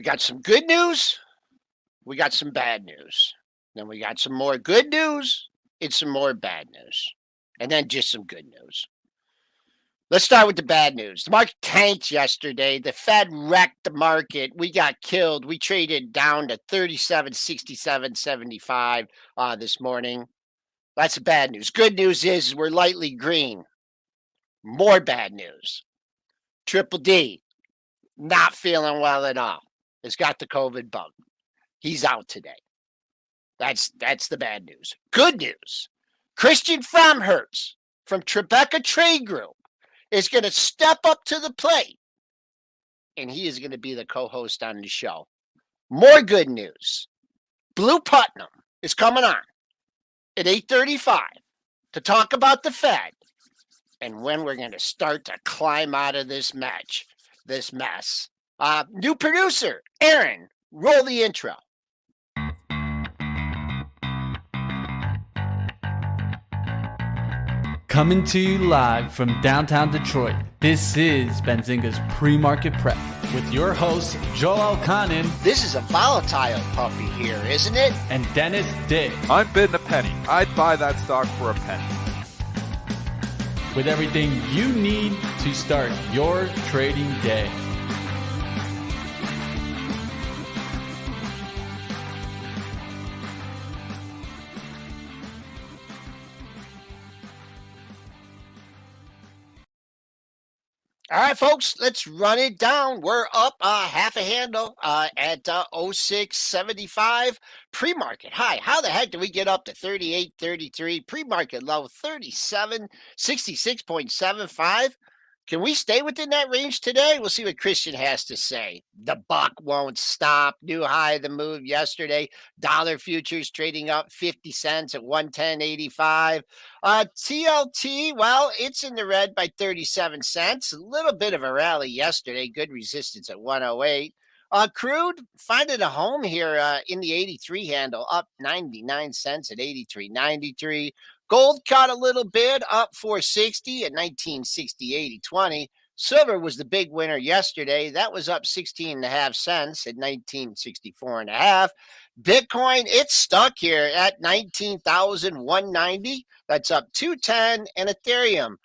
We got some good news. We got some bad news. Then we got some more good news and some more bad news. And then just some good news. Let's start with the bad news. The market tanked yesterday. The Fed wrecked the market. We got killed. We traded down to 37.67.75 this morning. That's the bad news. Good news is we're lightly green. More bad news. Triple D, not feeling well at all. Has got the COVID bug. He's out today. That's the bad news. Good news. Christian Fromhertz from Tribeca Trade Group is going to step up to the plate, and he is going to be the co-host on the show. More good news. Blu Putnam is coming on at 8:35 to talk about the Fed and when we're going to start to climb out of this mess. New producer, Aaron, roll the intro. Coming to you live from downtown Detroit, this is Benzinga's Pre-Market Prep with your host, Joel Elconin. This is a volatile puppy here, isn't it? And Dennis Dick. I'm bidding a penny. I'd buy that stock for a penny. With everything you need to start your trading day. All right, folks, let's run it down. We're up half a handle at 06.75 pre-market high. How the heck did we get up to 38.33 pre-market low 37.66.75? Can we stay within that range today? We'll see what Christian has to say. The buck won't stop. New high of the move yesterday. Dollar futures trading up 50 cents at 110.85. TLT, well, it's in the red by 37 cents. A little bit of a rally yesterday. Good resistance at 108. Crude finding a home here in the 83 handle, up 99 cents at 83.93. Gold caught a little bit, up 460 at 1960.80.20. Silver was the big winner yesterday. That was up 16.5 cents at 1964.5. Bitcoin, it's stuck here at 19,190. That's up 210. And Ethereum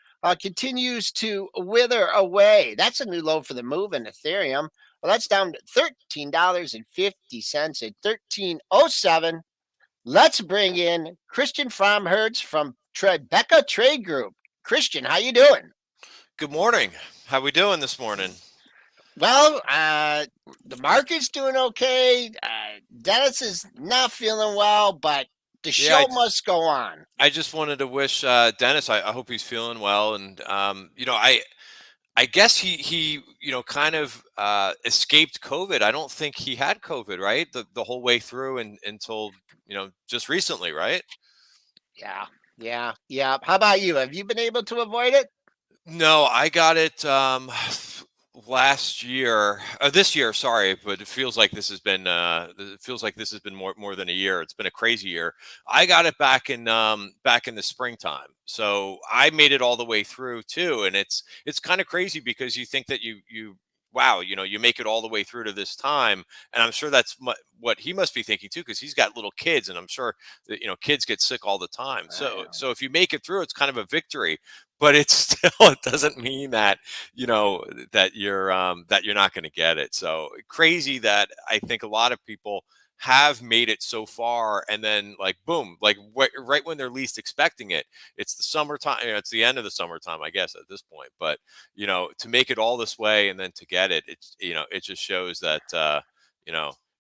continues to wither away. That's a new low for the move in Ethereum. Well, that's down to $13.50 at 13.07. Let's bring in Christian Fromhertz from Tribeca Trade Group. Christian, how you doing? Good morning. How we doing this morning? Well, the market's doing okay. Dennis is not feeling well, but the show must go on. I just wanted to wish Dennis, I hope he's feeling well. And, I guess he kind of escaped COVID. I don't think he had COVID, right? The whole way through until, just recently, right? Yeah. How about you? Have you been able to avoid it? No, I got it this year, sorry, but it feels like this has been more than a year. It's been a crazy year. I got it back in the springtime. So I made it all the way through too. And it's kind of crazy because you think that you make it all the way through to this time. And I'm sure that's what he must be thinking too, because he's got little kids, and I'm sure that, kids get sick all the time. So if you make it through, it's kind of a victory. But it doesn't mean that, that you're not going to get it. So crazy that I think a lot of people have made it so far, and then boom, right when they're least expecting it, it's the summertime. It's the end of the summertime, I guess, at this point. But to make it all this way and then to get it, it just shows that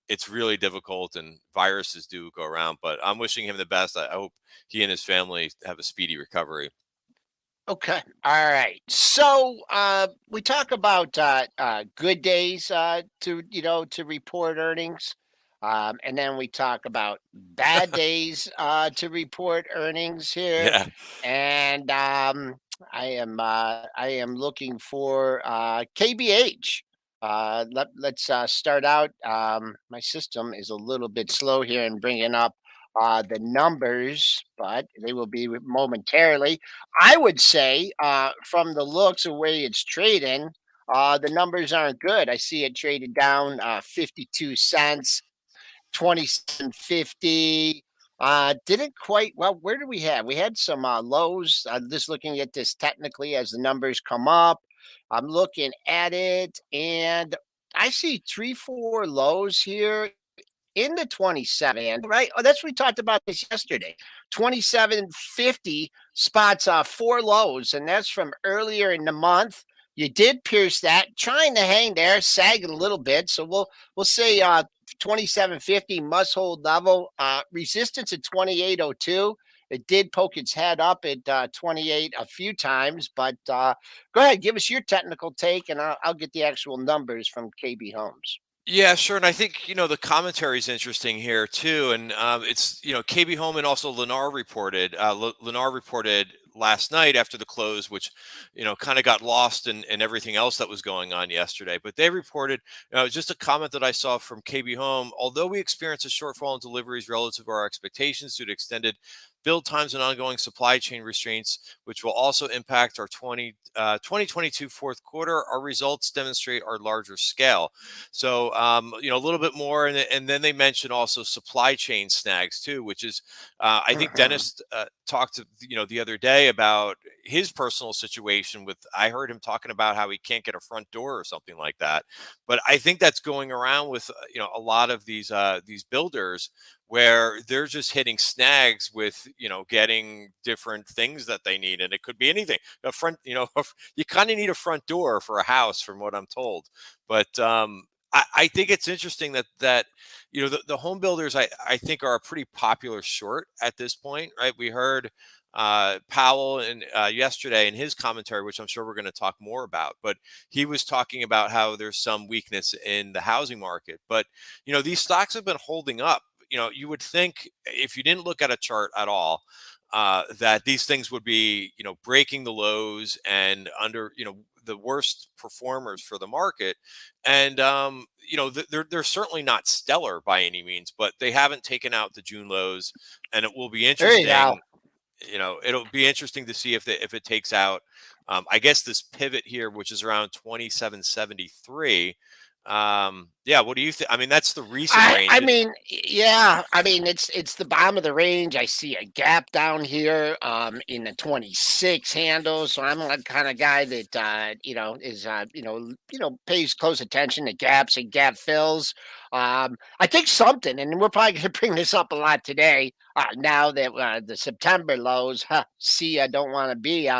it's really difficult, and viruses do go around. But I'm wishing him the best. I hope he and his family have a speedy recovery. Okay. All right. So we talk about good days to report earnings. And then we talk about bad days to report earnings here. Yeah. And I am looking for KBH. Let's start out. My system is a little bit slow here in bringing up the numbers, but they will be momentarily. I would say, from the looks of where it's trading, The numbers aren't good. I see it traded down 52 cents. 27.50. Didn't quite well. Where did we have? We had some lows. Just looking at this technically as the numbers come up. I'm looking at it and I see 3, 4 lows here into 27, right? Oh, that's we talked about this yesterday. 27.50 spots 4 lows, and that's from earlier in the month. You did pierce that, trying to hang there, sagging a little bit. So we'll say 27.50 must hold level. Resistance at 28.02. It did poke its head up at 28 a few times, but go ahead, give us your technical take, and I'll get the actual numbers from KB Homes. Yeah, sure. And I think, the commentary is interesting here too. And it's, KB Home and also Lennar reported. Lennar reported last night after the close, which, kind of got lost in everything else that was going on yesterday. But they reported, just a comment that I saw from KB Home. Although we experienced a shortfall in deliveries relative to our expectations due to extended build times and ongoing supply chain restraints, which will also impact our 2022 fourth quarter, our results demonstrate our larger scale. So, a little bit more. And then they mentioned also supply chain snags too, which is, I think Dennis talked, the other day about his personal situation with, I heard him talking about how he can't get a front door or something like that. But I think that's going around with, a lot of these builders where they're just hitting snags with, getting different things that they need. And it could be anything. A front, you kind of need a front door for a house from what I'm told. But I think it's interesting that the home builders I think are a pretty popular short at this point, right? We heard Powell and yesterday in his commentary, which I'm sure we're going to talk more about, but he was talking about how there's some weakness in the housing market. But these stocks have been holding up. You would think if you didn't look at a chart at all, that these things would be, breaking the lows and under, the worst performers for the market. And, they're certainly not stellar by any means, but they haven't taken out the June lows. And it will be There you go. interesting. It'll be interesting to see if it takes out, I guess this pivot here, which is around 27.73. Yeah. What do you think? I mean, that's the recent I range. mean, yeah, I mean it's the bottom of the range. I see a gap down here in the 26 handle. So I'm a kind of guy that is pays close attention to gaps and gap fills. I think something, and we're probably going to bring this up a lot today. Now that the September lows, see, I don't want to be.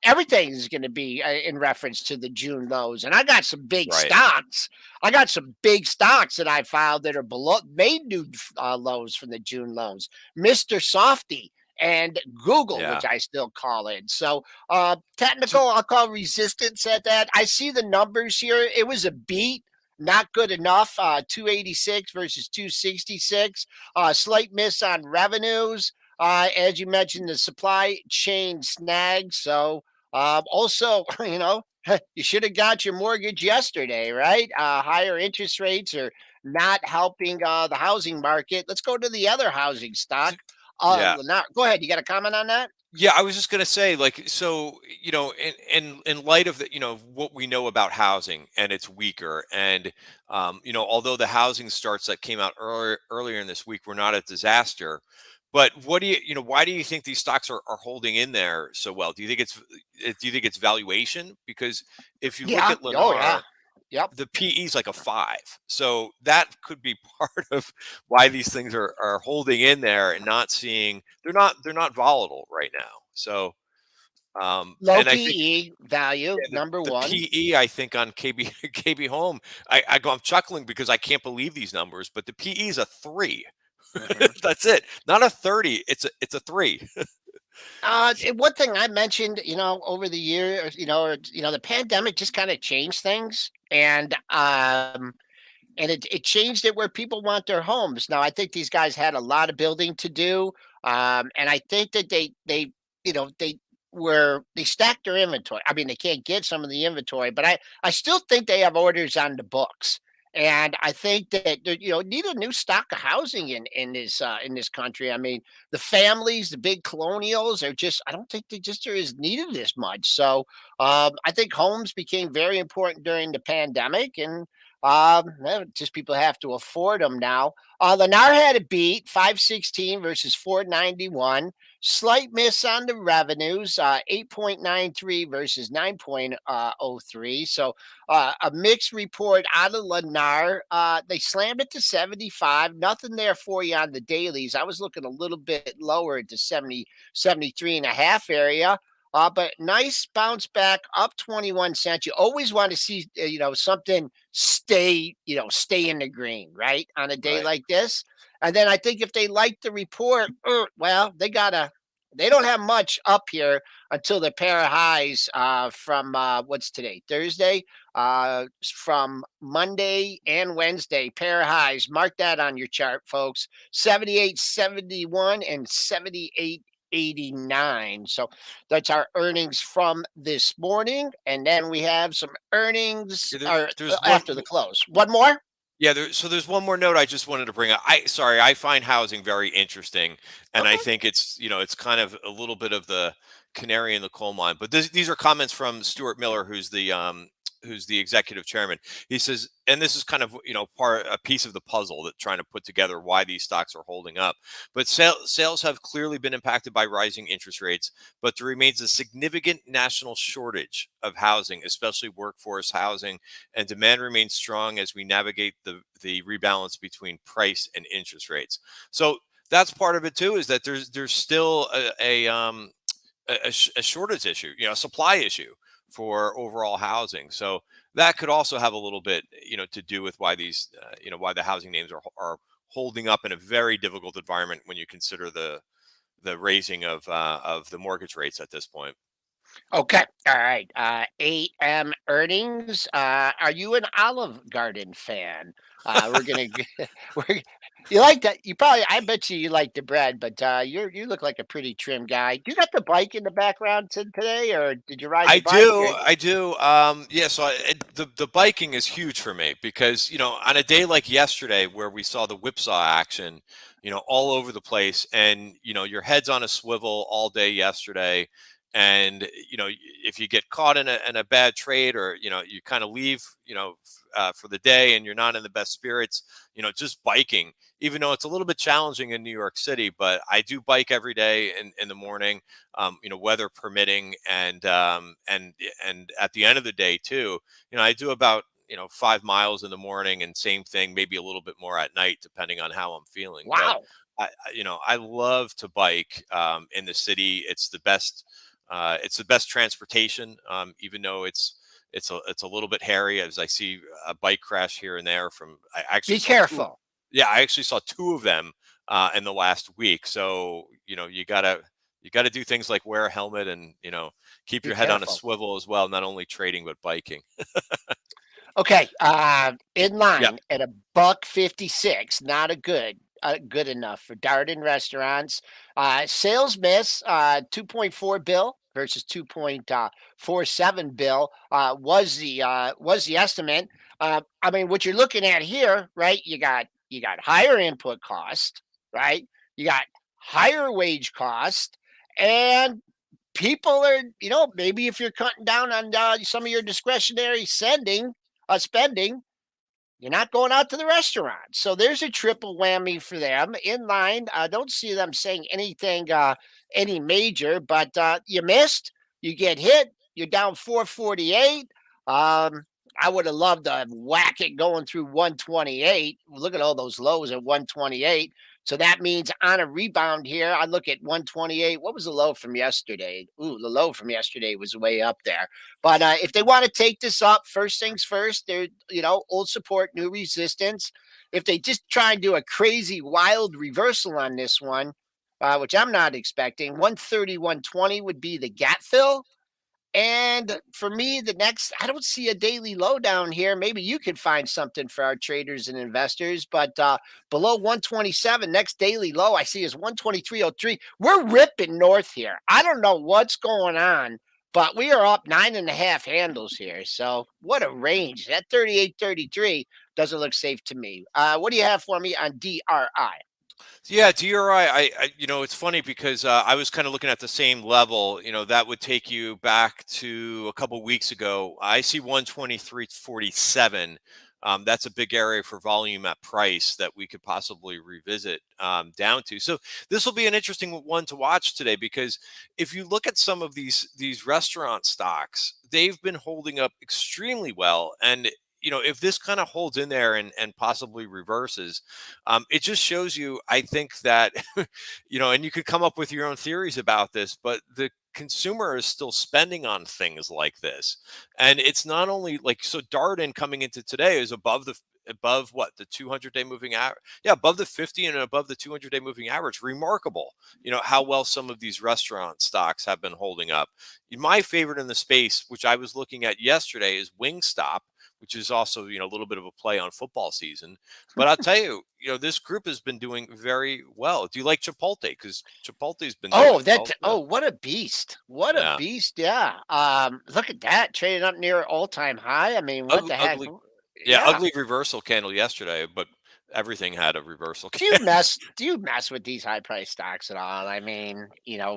Everything is going to be in reference to the June lows, and I got some big Right. stocks. I got some big stocks that I filed that are below made new lows from the June lows. Mr. Softy and Google, Yeah. which I still call it. So So, technical, I'll call resistance at that. I see the numbers here. It was a beat. Not good enough. 286 versus 266. Slight miss on revenues. As you mentioned, the supply chain snag. So also, you should have got your mortgage yesterday, right? Higher interest rates are not helping the housing market. Let's go to the other housing stock. yeah. Go ahead. You got a comment on that? Yeah, I was just gonna say, like, so in light of the, what we know about housing and it's weaker, and although the housing starts that came out earlier in this week were not a disaster, but what do why do you think these stocks are holding in there so well? Do you think it's valuation? Because if you look Yeah. at Oh, yeah. Lennar, Yep. the PE is like a 5. So that could be part of why these things are holding in there and not seeing they're not volatile right now. So Low and I think PE value, yeah, number the one. PE I think on KB Home, I'm chuckling because I can't believe these numbers, but the PE is a 3. Mhm. That's it. Not a 30. It's a 3. One thing I mentioned, over the years, the pandemic just kind of changed things, and it changed it where people want their homes. Now, I think these guys had a lot of building to do, and I think that they stacked their inventory. I mean, they can't get some of the inventory, but I still think they have orders on the books. And I think that need a new stock of housing in this country. I mean, the families, the big colonials are just I don't think they just are as needed as much. So I think homes became very important during the pandemic, and just people have to afford them now. Lennar had a beat 516 versus 491. Slight miss on the revenues, 8.93 versus 9.03. So a mixed report out of Lennar. They slammed it to 75. Nothing there for you on the dailies. I was looking a little bit lower at the 70, 73 and a half area. But nice bounce back up 21 cents. You always want to see, something stay in the green, right? On a day Right. like this. And then I think if they like the report, well, they don't have much up here until the pair of highs from what's today, Thursday, from Monday and Wednesday, pair of highs. Mark that on your chart, folks. 78.71 and 78.89. So that's our earnings from this morning. And then we have some earnings Yeah, there's one. after the close. One more? Yeah, so there's one more note I just wanted to bring up. I find housing very interesting, and I Okay. think it's kind of a little bit of the canary in the coal mine. But these are comments from Stuart Miller, who's the executive chairman. He says, and this is kind of a piece of the puzzle that trying to put together why these stocks are holding up. But sales have clearly been impacted by rising interest rates, but there remains a significant national shortage of housing, especially workforce housing, and demand remains strong as we navigate the rebalance between price and interest rates. So that's part of it too, is that there's still a shortage issue, a supply issue for overall housing. So that could also have a little bit, to do with why why the housing names are holding up in a very difficult environment when you consider the raising of the mortgage rates at this point. Okay. All right. AM earnings. Are you an Olive Garden fan? We're gonna. We're. You like that? You probably. I bet you like the bread, but you look like a pretty trim guy. You got the bike in the background today, or did you ride the I bike? do, I do. Yeah, so the biking is huge for me because on a day like yesterday where we saw the whipsaw action, all over the place, and your head's on a swivel all day yesterday, and if you get caught in a bad trade, or you kind of leave for the day and you're not in the best spirits, just biking, even though it's a little bit challenging in New York City, but I do bike every day in the morning, weather permitting, and at the end of the day too, I do about 5 miles in the morning, and same thing, maybe a little bit more at night, depending on how I'm feeling. But Wow. I love to bike in the city. It's the best. It's the best transportation, even though it's a little bit hairy, as I see a bike crash here and there. I actually Be saw two. careful. Yeah, I actually saw two of them in the last week. So you gotta do things like wear a helmet, and keep Be your head on a careful. swivel as well, not only trading but biking. Okay, in Yeah. line at a buck 56, not a good enough for Darden Restaurants. Sales miss, 2.4 bill versus 2.47 bill was the estimate. I mean, what you're looking at here, right? You got higher input cost, right? You got higher wage cost, and people are, maybe if you're cutting down on some of your discretionary spending, you're not going out to the restaurant. So there's a triple whammy for them in line. I don't see them saying anything, any major, but you missed, you get hit, you're down 448. I would have loved to whack it going through 128. Look at all those lows at 128. So that means on a rebound here, I look at 128. What was the low from yesterday? Ooh, the low from yesterday was way up there. But if they want to take this up, first things first, they're, old support, new resistance. If they just try and do a crazy, wild reversal on this one, which I'm not expecting, 130, 120 would be the gap fill. And for me, I don't see a daily low down here. Maybe you could find something for our traders and investors, but below 127, next daily low I see is 123.03. We're ripping north here. I don't know what's going on, but we are up 9.5 handles here. So what a range. That 38.33 doesn't look safe to me. What do you have for me on DRI? Yeah, DRI. It's funny because I was kind of looking at the same level. That would take you back to a couple weeks ago. I see 123.47. That's a big area for volume at price that we could possibly revisit down to. So this will be an interesting one to watch today, because if you look at some of these restaurant stocks, they've been holding up extremely well. And if this kind of holds in there and possibly reverses, it just shows you, I think that, and you could come up with your own theories about this, but the consumer is still spending on things like this. And it's not only like, so Darden coming into today is above what, the 200-day moving average. Yeah, above the 50 and above the 200-day moving average. Remarkable, how well some of these restaurant stocks have been holding up. My favorite in the space, which I was looking at yesterday, is Wingstop, which is also, a little bit of a play on football season. But I'll tell you, this group has been doing very well. Do you like Chipotle? Because Chipotle's been doing well too. What a beast. What a Yeah. beast. Yeah. Look at that. Trading up near all-time high. I mean, what Ugly, the heck? ugly, yeah, Yeah. ugly reversal candle yesterday, but everything had a reversal Do you candle. mess with these high price stocks at all? I mean,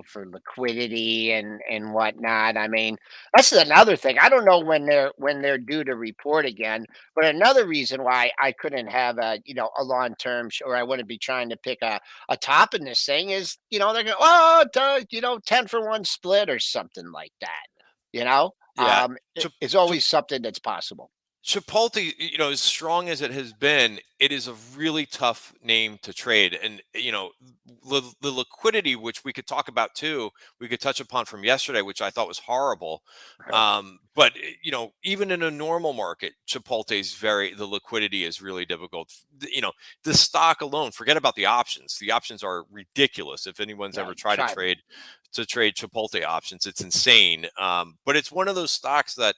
for liquidity and whatnot. I mean, that's another thing. I don't know when they're due to report again, but another reason why I couldn't have a long term, or I wouldn't be trying to pick a top in this thing is, they're going, oh, 10-for-1 split or something like that. Yeah. It's always something that's possible. Chipotle, as strong as it has been, it is a really tough name to trade. And, the liquidity, which we could talk about too, we could touch upon from yesterday, which I thought was horrible. But, even in a normal market, the liquidity is really difficult. The stock alone, forget about the options. The options are ridiculous. If anyone's Yeah, ever tried to trade Chipotle options, it's insane. But it's one of those stocks that,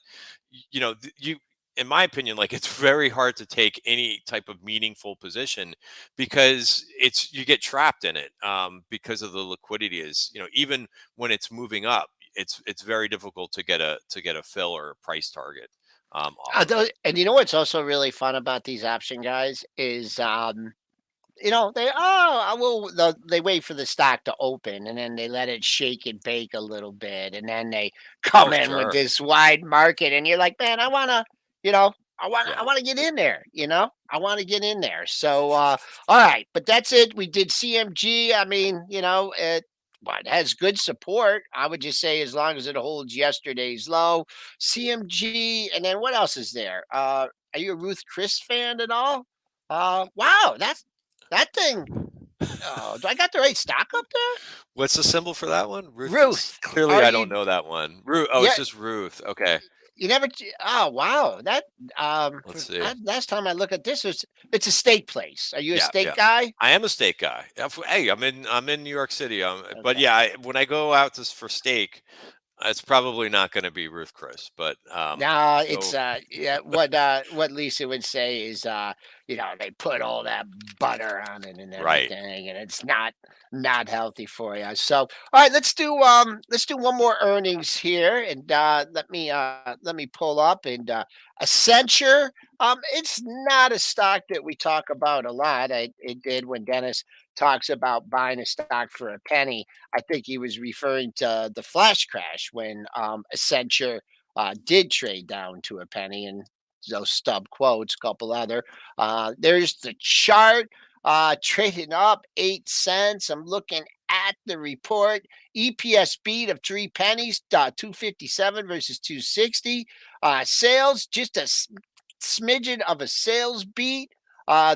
you, in my opinion, like, it's very hard to take any type of meaningful position, because you get trapped in it, because of the liquidity is, even when it's moving up, it's very difficult to get a fill or a price target off of it. And what's also really fun about these option guys is they wait for the stock to open, and then they let it shake and bake a little bit, and then they Oh, come in with sure. this wide market, and you're like, man, you know, I Yeah. want to get in there, I want to get in there. So, all right, but that's it. We did CMG. I mean, it has good support. I would just say as long as it holds yesterday's low, CMG, and then what else is there? Are you a Ruth Chris fan at all? Wow, that thing. Oh, do I got the right stock up there? What's the symbol for that one? Ruth. Ruth. Clearly, Are I don't you? know that one. Ruth. Oh, it's Yeah, just Ruth. Okay. you never. Oh, wow. Let's see. Last time I look at this, it's a steak place. Are you a Yeah, steak yeah. guy? I am a steak guy. Hey, I'm in New York City. But Okay. yeah, when I go out for steak, it's probably not going to be Ruth Chris, but No, it's so yeah. What Lisa would say is they put all that butter on it and right. everything, and it's not healthy for you. So, all right, let's do one more earnings here, and let me pull up and Accenture. It's not a stock that we talk about a lot. It did when Dennis talks about buying a stock for a penny. I think he was referring to the flash crash when Accenture did trade down to a penny, and those stub quotes, couple other. There's the chart, trading up 8 cents. I'm looking at the report. EPS beat of 3 pennies, 257 versus 260. Sales, just a smidgen of a sales beat.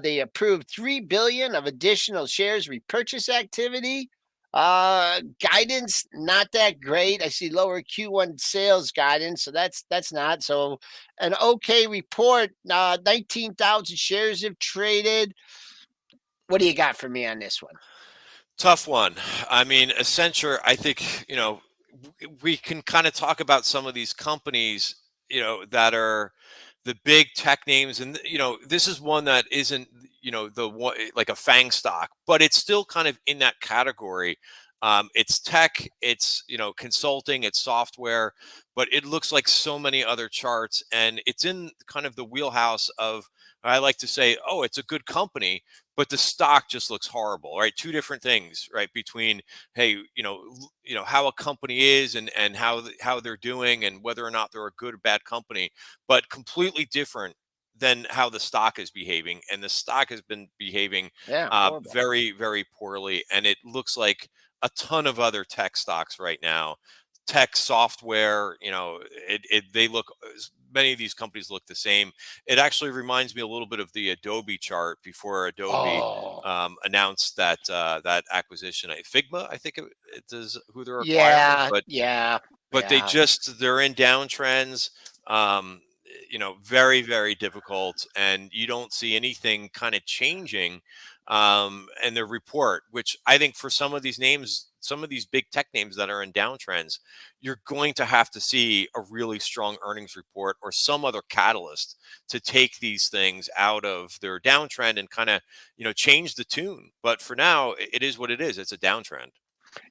They approved 3 billion of additional shares repurchase activity. Guidance not that great. I see lower Q1 sales guidance, so that's not so. An okay report. 19,000 shares have traded. What do you got for me on this one? Tough one. I mean, Accenture, I think, we can kind of talk about some of these companies, that are the big tech names. And, this is one that isn't, the one like a FANG stock, but it's still kind of in that category. It's tech, it's consulting, it's software, but it looks like so many other charts, and it's in kind of the wheelhouse of, I like to say, oh, it's a good company, but the stock just looks horrible, right? Two different things, right? Between, hey, how a company is, and how they're doing, and whether or not they're a good or bad company, but completely different than how the stock is behaving. And the stock has been behaving Yeah, horrible. very, very poorly. And it looks like a ton of other tech stocks right now. Tech software, they look, many of these companies look the same. It actually reminds me a little bit of the Adobe chart before Adobe Oh, announced that acquisition. Figma, I think it is who they're acquiring, yeah, but yeah, they yeah. just, they're in downtrends. um Very, very difficult, and you don't see anything kind of changing in their report, which I think for some of these names, some of these big tech names that are in downtrends, you're going to have to see a really strong earnings report or some other catalyst to take these things out of their downtrend and kind of change the tune. But for now, it is what it is. It's a downtrend.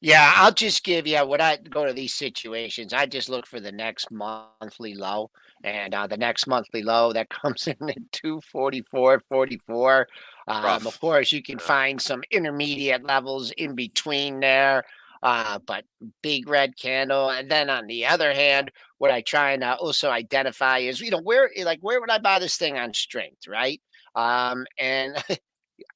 Yeah, I'll just give you when I go to these situations, I just look for the next monthly low. And the next monthly low that comes in at 244.44. Of Rough. course, you can Yeah. find some intermediate levels in between there. But big red candle. And then on the other hand, what I try and also identify is, where would I buy this thing on strength, right? And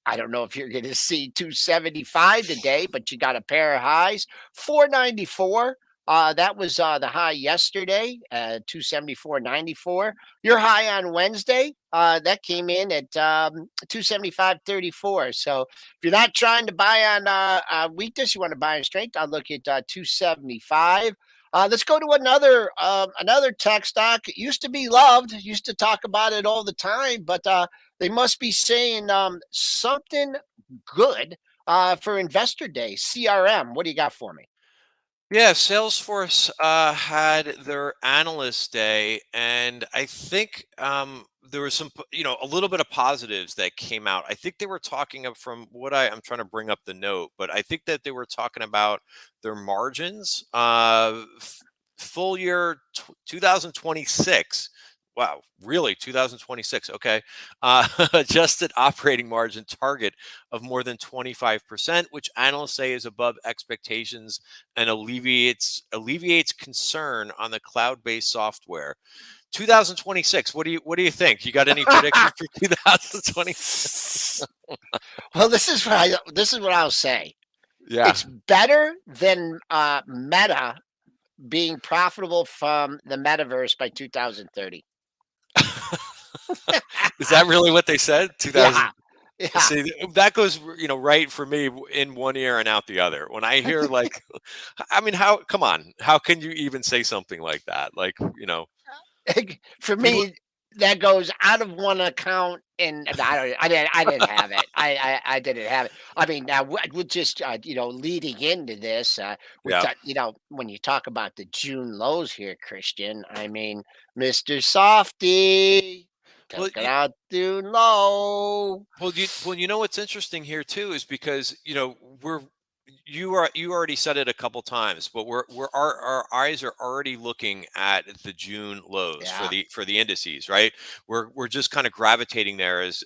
I don't know if you're going to see 275 today, but you got a pair of highs. 494. That was the high yesterday, 274.94. Your high on Wednesday, that came in at 275.34. So if you're not trying to buy on weakness, you want to buy on strength, I'll look at 275. Let's go to another tech stock. It used to be loved, used to talk about it all the time, but they must be saying something good for Investor Day. CRM, what do you got for me? Yeah, Salesforce had their analyst day, and I think there was a little bit of positives that came out. I think they were talking up from what I'm trying to bring up the note, but I think that they were talking about their margins, full year 2026. Wow, really? 2026? Okay. Adjusted operating margin target of more than 25%, which analysts say is above expectations and alleviates concern on the cloud-based software. 2026. What do you think? You got any predictions for 2026? Well, this is what I'll say. Yeah. It's better than Meta being profitable from the metaverse by 2030. Is that really what they said? 2000. Yeah, yeah. See, that goes, right for me in one ear and out the other. When I hear like, I mean, how? Come on, how can you even say something like that? Like, For we. me, that goes out of one account, and I didn't have it. I didn't have it. I mean, now we're just leading into this. Yeah. When you talk about the June lows here, Christian. I mean, Mister Softy Well, took it out June low. you know what's interesting here too is because you already said it a couple times, but our eyes are already looking at the June lows for Yeah, the indices, right? We're just kind of gravitating there as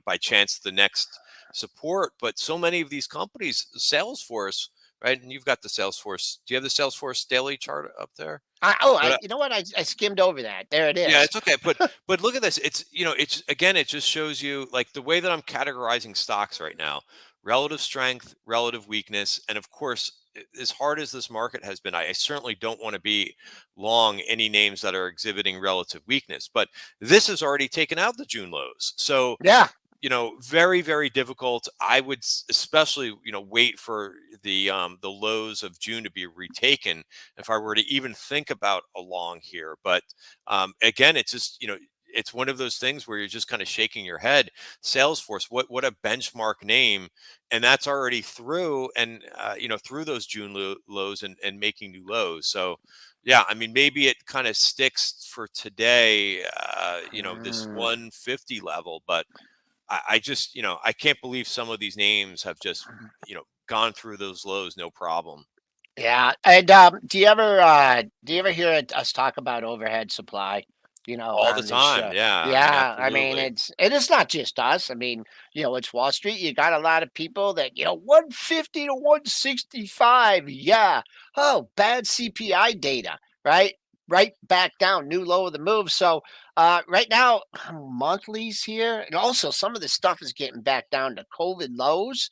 by chance the next support. But so many of these companies, Salesforce, right? And you've got the Salesforce. Do you have the Salesforce daily chart up there? But you know what? I skimmed over that. There it yeah, is. it's okay. But look at this. It's again, it just shows you like the way that I'm categorizing stocks right now: relative strength, relative weakness, and of course, as hard as this market has been, I certainly don't want to be long any names that are exhibiting relative weakness. But this has already taken out the June lows, so Yeah. very, very difficult. I would especially, wait for the lows of June to be retaken if I were to even think about a long here. But again, it's just, it's one of those things where you're just kind of shaking your head. Salesforce, what a benchmark name, and that's already through, and through those June lows, and making new lows. So yeah, I mean, maybe it kind of sticks for today, this Mm. 150 level, but I just, I can't believe some of these names have just, gone through those lows no problem. Yeah, and, do you ever hear us talk about overhead supply, All the on this time. show? Yeah, I mean, Yeah, I mean, absolutely. it's not just us. I mean, it's Wall Street. You got a lot of people that, 150 to 165. Yeah. Oh, bad CPI data, right? Right back down, new low of the move. So, right now, monthlies here, and also some of this stuff is getting back down to COVID lows.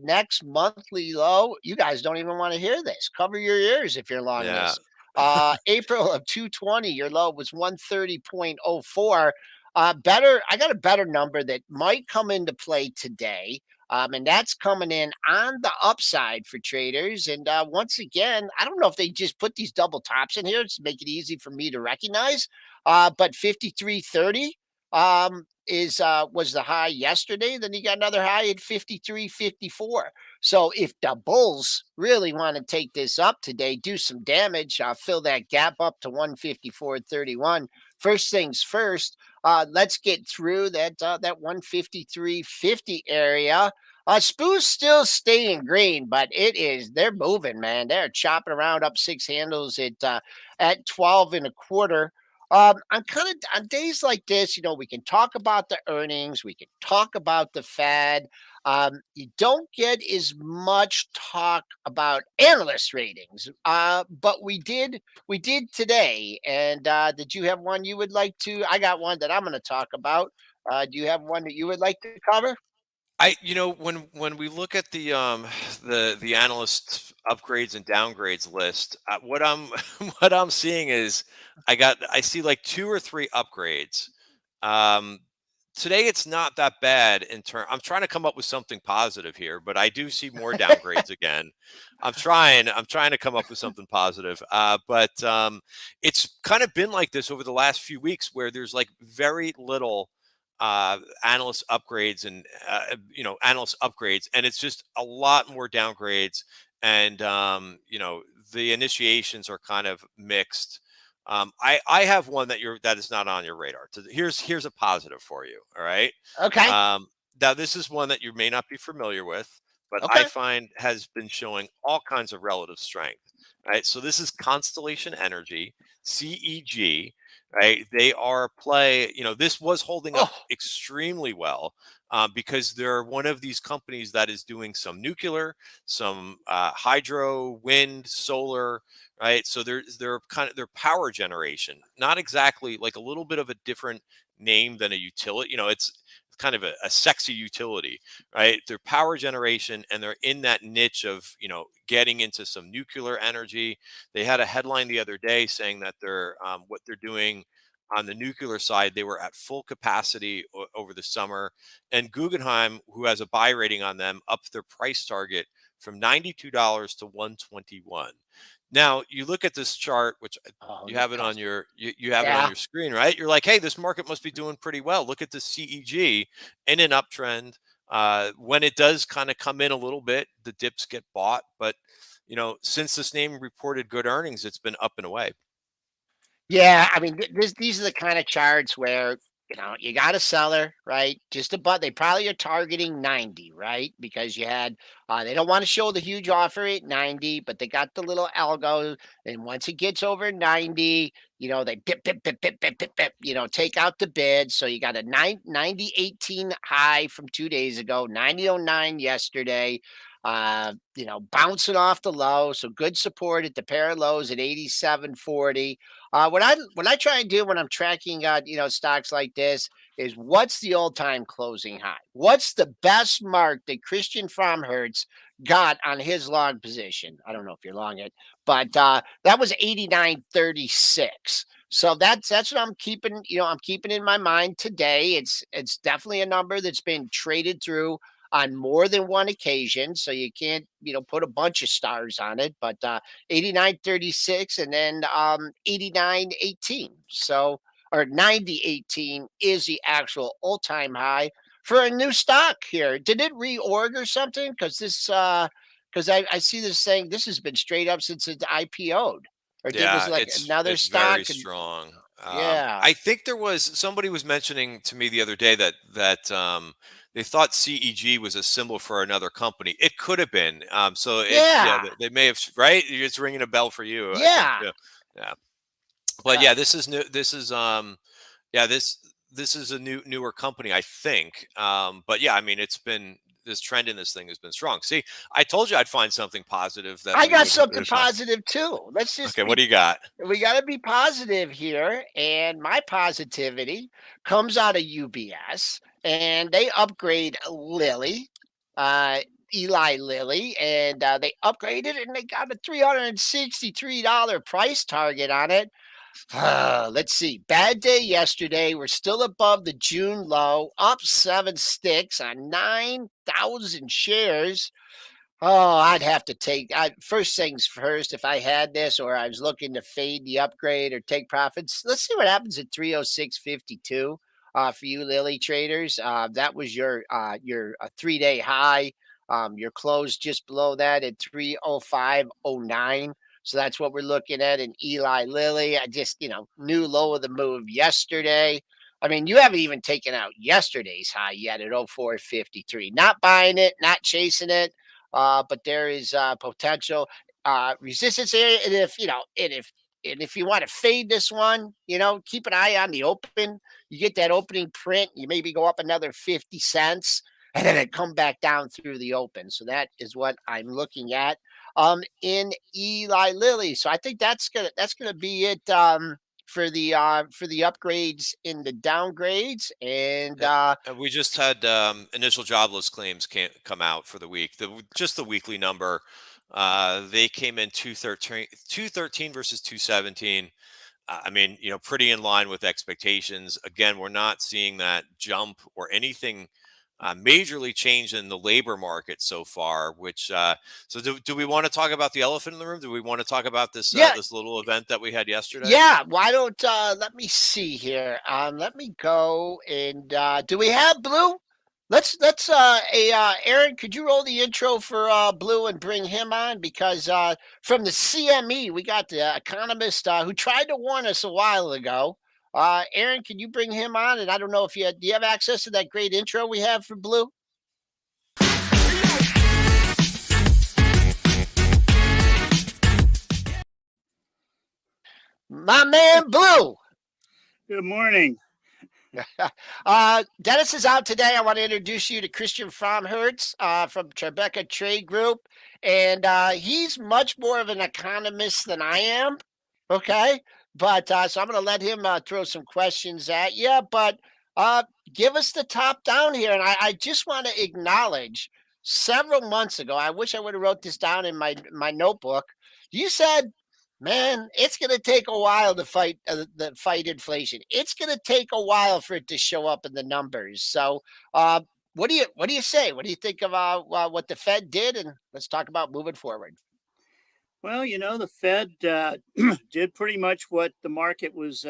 Next monthly low, you guys don't even want to hear this. Cover your ears if you're long Yeah. this. April of 220, your low was 130.04. Better, I got a better number that might come into play today. And that's coming in on the upside for traders. And once again, I don't know if they just put these double tops in here to make it easy for me to recognize. But 53.30 is was the high yesterday. Then you got another high at 53.54. So if the bulls really want to take this up today, do some damage, fill that gap up to 154.31. First things first, let's get through that 153.50 area. Spoo's still staying green, but they're moving, man. They're chopping around up six handles at 12 and a quarter. I'm kind of on days like this, we can talk about the earnings, we can talk about the Fed. You don't get as much talk about analyst ratings, but we did today. And did you have one you would like to? I got one that I'm going to talk about. Do you have one that you would like to cover? When we look at the analyst upgrades and downgrades list, what I'm what I'm seeing is I see like two or three upgrades. Um, Today it's not that bad in turn. I'm trying to come up with something positive here, but I do see more downgrades again. I'm trying to come up with something positive. But it's kind of been like this over the last few weeks where there's like very little analyst upgrades and analyst upgrades, and it's just a lot more downgrades. And the initiations are kind of mixed. I have one that is not on your radar. So here's a positive for you. All right. Okay. Um, Now this is one that you may not be familiar with, but I Okay. find has been showing all kinds of relative strength. Right. So this is Constellation Energy, CEG. Right. They are play. This was holding up Oh, extremely well because they're one of these companies that is doing some nuclear, some hydro, wind, solar, right? So they're kind of their power generation, not exactly like a little bit of a different name than a utility. It's kind of a sexy utility, right? Their power generation, and they're in that niche of getting into some nuclear energy. They had a headline the other day saying that they're what they're doing on the nuclear side, they were at full capacity over the summer. And Guggenheim, who has a buy rating on them, upped their price target from $92 to 121. Now you look at this chart, which oh, you the have it on cost. you have it on Yeah. your screen, right? You're like, hey, this market must be doing pretty well. Look at the CEG in an uptrend. When it does kind of come in a little bit, the dips get bought. But since this name reported good earnings, it's been up and away. Yeah, I mean, these are the kind of charts where you got a seller, right? Just about they probably are targeting 90, right? Because they don't want to show the huge offer at 90, but they got the little algo, and once it gets over 90, they pip, take out the bid. So you got a 90.18 high from 2 days ago, 90.09 yesterday. Bouncing off the low, so good support at the pair of lows at 87.40. What I try and do when I'm tracking stocks like this is what's the all time closing high? What's the best mark that Christian Farmhertz got on his long position? I don't know if you're long it, but that was 89.36. So that's what I'm keeping. I'm keeping in my mind today. It's definitely a number that's been traded through on more than one occasion. So you can't put a bunch of stars on it, but 89.36 and then 89.18. So, or 90.18 is the actual all-time high for a new stock here. Did it reorg or something? Because I see this saying this has been straight up since it IPO'd. Or was Yeah, it like another it's very stock? And strong. yeah. I think somebody was mentioning to me the other day that they thought CEG was a symbol for another company. It could have been. Yeah, Yeah. they may have, right? It's ringing a bell for you, I think, Yeah. too. Yeah. But yeah, Uh, this is new. Yeah, this is a newer company, I think. But yeah, I mean, it's been this trend in this thing has been strong. See, I told you I'd find something positive that I we got would something positive too. Let's just Okay, what be do you got? we got to be positive here. And my positivity comes out of UBS, and they upgrade Lilly, uh, Eli Lilly, and they upgraded and they got a $363 price target on it. Let's see. Bad day yesterday. We're still above the June low, up 7 sticks on 9,000 shares. Oh, I'd have to take first things first. If I had this, or I was looking to fade the upgrade or take profits, let's see what happens at 306.52 for you, Lilly traders. That was your 3 day high. Your close just below that at 305.09. So that's what we're looking at in Eli Lilly. I just new low of the move yesterday. I mean, you haven't even taken out yesterday's high yet at 04.53. Not buying it, not chasing it, but there is potential resistance area. And if you want to fade this one, keep an eye on the open. You get that opening print, you maybe go up another 50 cents and then it come back down through the open. So that is what I'm looking at in Eli Lilly. So I think that's gonna be it for the upgrades in the downgrades. And We just had initial jobless claims can't come out for the week. Just the weekly number, they came in 213 versus 217. I mean, pretty in line with expectations. Again, we're not seeing that jump or anything majorly change in the labor market so far. Do we want to talk about the elephant in the room? Do we want to talk about yeah, this little event that we had yesterday? yeah, why don't let me see here. Let me go and do we have Blue? Let's Aaron, could you roll the intro for Blue and bring him on? Because from the CME, we got the economist who tried to warn us a while ago. Aaron, can you bring him on? And I don't know if do you have access to that great intro we have for Blue? My man Blue. Good morning. Dennis is out today. I want to introduce you to Christian Fromhertz from Tribeca Trade Group. And he's much more of an economist than I am. Okay. But so I'm going to let him throw some questions at you. But give us the top down here. And I just want to acknowledge several months ago, I wish I would have wrote this down in my notebook. You said, man, it's going to take a while to fight inflation. It's going to take a while for it to show up in the numbers. So, what do you say? What do you think about what the Fed did? And let's talk about moving forward. Well, the Fed did pretty much what the market was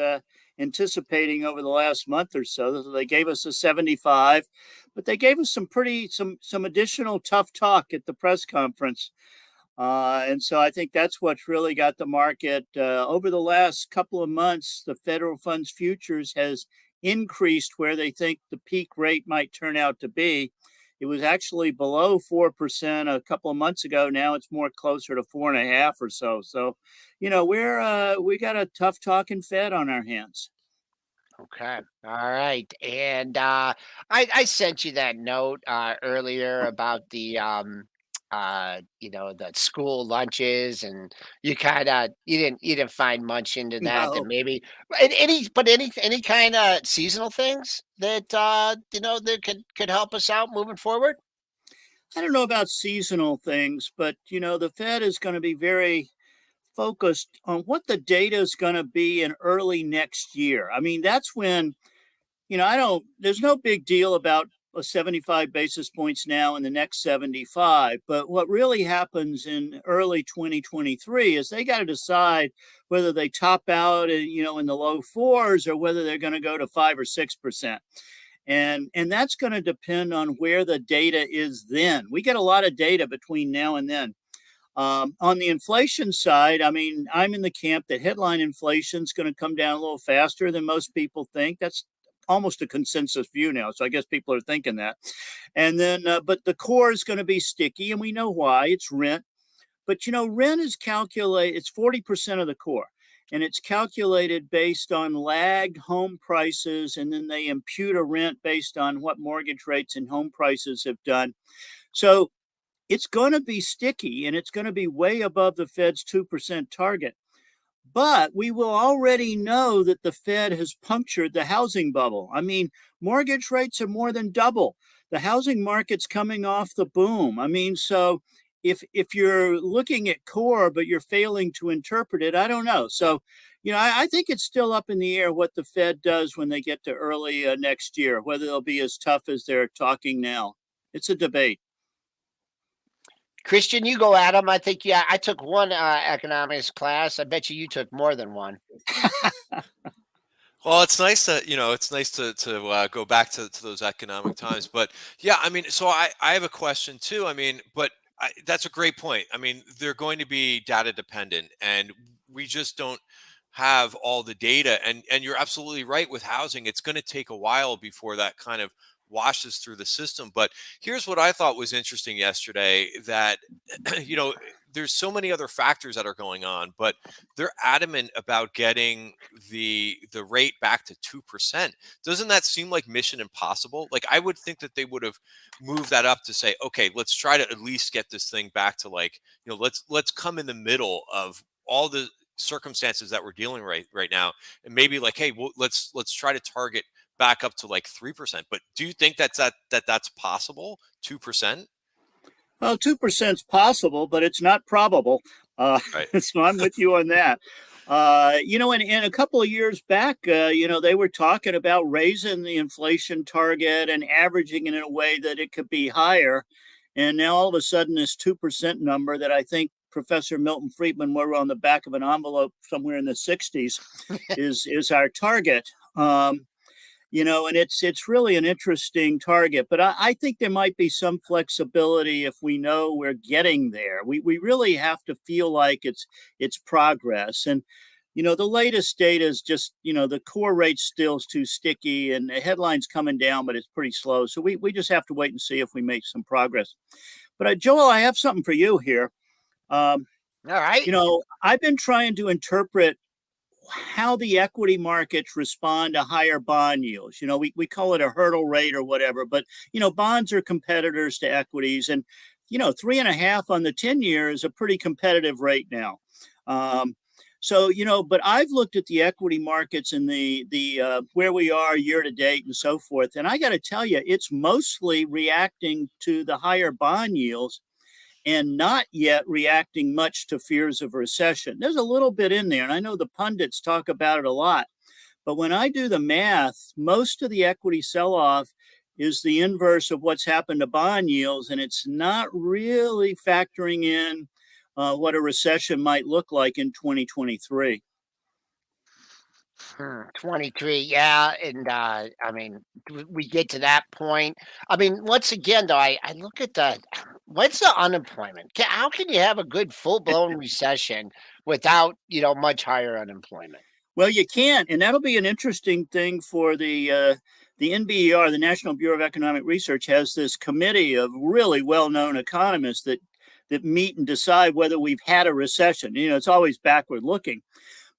anticipating over the last month or so. They gave us a 75, but they gave us some additional tough talk at the press conference. And so I think that's what's really got the market over the last couple of months. The federal funds futures has increased where they think the peak rate might turn out to be. It was actually below 4% a couple of months ago. Now it's more closer to 4.5 or so. So, we got a tough talking Fed on our hands. Okay. All right. And I sent you that note earlier about the school lunches, and you didn't find much into that No. maybe any kind of seasonal things that that could help us out moving forward. I don't know about seasonal things, but the Fed is going to be very focused on what the data is going to be in early next year. I mean, that's when, there's no big deal about a 75 basis points now in the next 75. But what really happens in early 2023 is they got to decide whether they top out, in the low fours or whether they're going to go to 5 or 6%. And that's going to depend on where the data is then. We get a lot of data between now and then. On the inflation side, I mean, I'm in the camp that headline inflation is going to come down a little faster than most people think. That's almost a consensus view now. So I guess people are thinking that. And then, but the core is going to be sticky, and we know why. It's rent. But rent is calculated, it's 40% of the core. And it's calculated based on lagged home prices, and then they impute a rent based on what mortgage rates and home prices have done. So it's going to be sticky, and it's going to be way above the Fed's 2% target. But we will already know that the Fed has punctured the housing bubble. I mean, mortgage rates are more than double. The housing market's coming off the boom. I mean, so if you're looking at core, but you're failing to interpret it, I don't know. So, I think it's still up in the air what the Fed does when they get to early next year, whether they'll be as tough as they're talking now. It's a debate. Christian, you go at them. I think, yeah, I took one economics class. I bet you took more than one. Well, it's nice that it's nice to go back to those economic times. But yeah, I mean, so I have a question too. I mean, but that's a great point. I mean, they're going to be data dependent, and we just don't have all the data. And you're absolutely right with housing. It's going to take a while before that kind of washes through the system. But here's what I thought was interesting yesterday, that there's so many other factors that are going on, but they're adamant about getting the rate back to 2%. Doesn't that seem like mission impossible? Like, I would think that they would have moved that up to say, okay, let's try to at least get this thing back to, like, let's come in the middle of all the circumstances that we're dealing right now, and maybe like, hey, well, let's try to target back up to like 3%. But do you think that's possible? 2%? Well, 2% is possible, but it's not probable. Right. So I'm with you on that. In a couple of years back, they were talking about raising the inflation target and averaging it in a way that it could be higher. And now all of a sudden, this 2% number that I think Professor Milton Friedman wrote on the back of an envelope somewhere in the 60s is our target. And it's really an interesting target. But I think there might be some flexibility if we know we're getting there. We really have to feel like it's progress. And the latest data is just the core rate still is too sticky, and the headline's coming down, but it's pretty slow. So we just have to wait and see if we make some progress. But Joel, I have something for you here. All right. I've been trying to interpret how the equity markets respond to higher bond yields. We call it a hurdle rate or whatever, but bonds are competitors to equities, and 3.5 on the 10-year is a pretty competitive rate now. But I've looked at the equity markets and the where we are year to date and so forth, and I got to tell you, it's mostly reacting to the higher bond yields and not yet reacting much to fears of recession. There's a little bit in there, and I know the pundits talk about it a lot. But when I do the math, most of the equity sell-off is the inverse of what's happened to bond yields, and it's not really factoring in what a recession might look like in 2023. 23, yeah. And I mean, we get to that point. I mean, once again, though, I look at what's the unemployment? How can you have a good full-blown recession without, much higher unemployment? Well, you can't, and that'll be an interesting thing for the NBER, the National Bureau of Economic Research, has this committee of really well-known economists that meet and decide whether we've had a recession. It's always backward looking.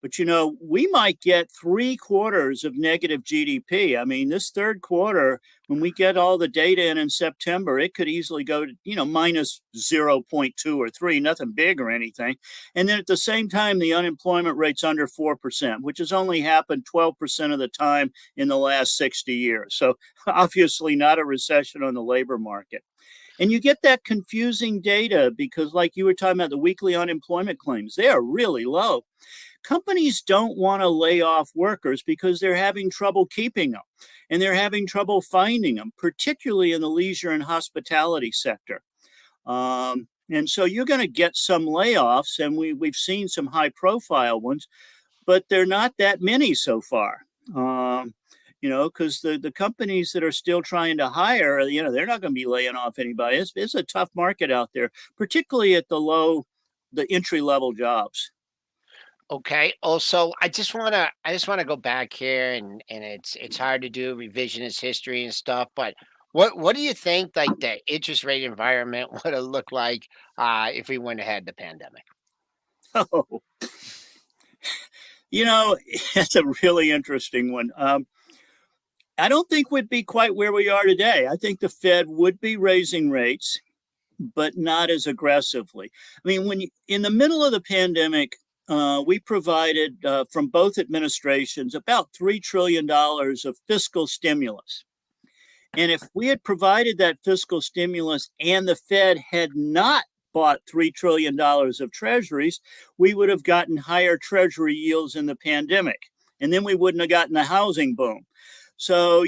But, we might get 3 quarters of negative GDP. I mean, this third quarter, when we get all the data in September, it could easily go to, minus 0.2 or 3, nothing big or anything. And then at the same time, the unemployment rate's under 4%, which has only happened 12% of the time in the last 60 years. So obviously not a recession on the labor market. And you get that confusing data because, like you were talking about, the weekly unemployment claims, they are really low. Companies don't want to lay off workers because they're having trouble keeping them, and they're having trouble finding them, particularly in the leisure and hospitality sector. And so you're going to get some layoffs, and we've seen some high-profile ones, but they're not that many so far. Because the companies that are still trying to hire, they're not going to be laying off anybody. It's a tough market out there, particularly at the entry-level jobs. Okay. Also, I just wanna go back here, and it's hard to do revisionist history and stuff, but what do you think like the interest rate environment would have looked like if we wouldn't have had the pandemic? Oh, you know, that's a really interesting one. I don't think we'd be quite where we are today. I think the Fed would be raising rates, but not as aggressively. I mean, in the middle of the pandemic, we provided from both administrations about $3 trillion of fiscal stimulus. And if we had provided that fiscal stimulus and the Fed had not bought $3 trillion of treasuries, we would have gotten higher treasury yields in the pandemic. And then we wouldn't have gotten the housing boom. So,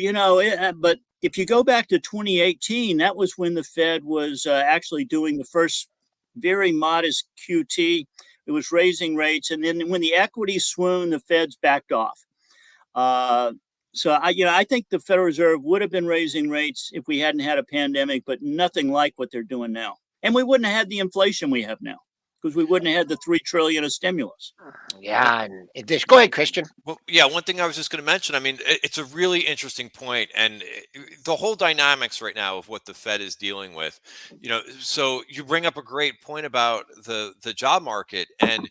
but if you go back to 2018, that was when the Fed was actually doing the first very modest QT. It was raising rates. And then when the equity swooned, the Fed's backed off. Uh, I think the Federal Reserve would have been raising rates if we hadn't had a pandemic, but nothing like what they're doing now. And we wouldn't have had the inflation we have now because we wouldn't have had the 3 trillion of stimulus. Yeah, and go ahead, Christian. Well, yeah, one thing I was just going to mention, I mean, it's a really interesting point, and the whole dynamics right now of what the Fed is dealing with, so you bring up a great point about the job market, and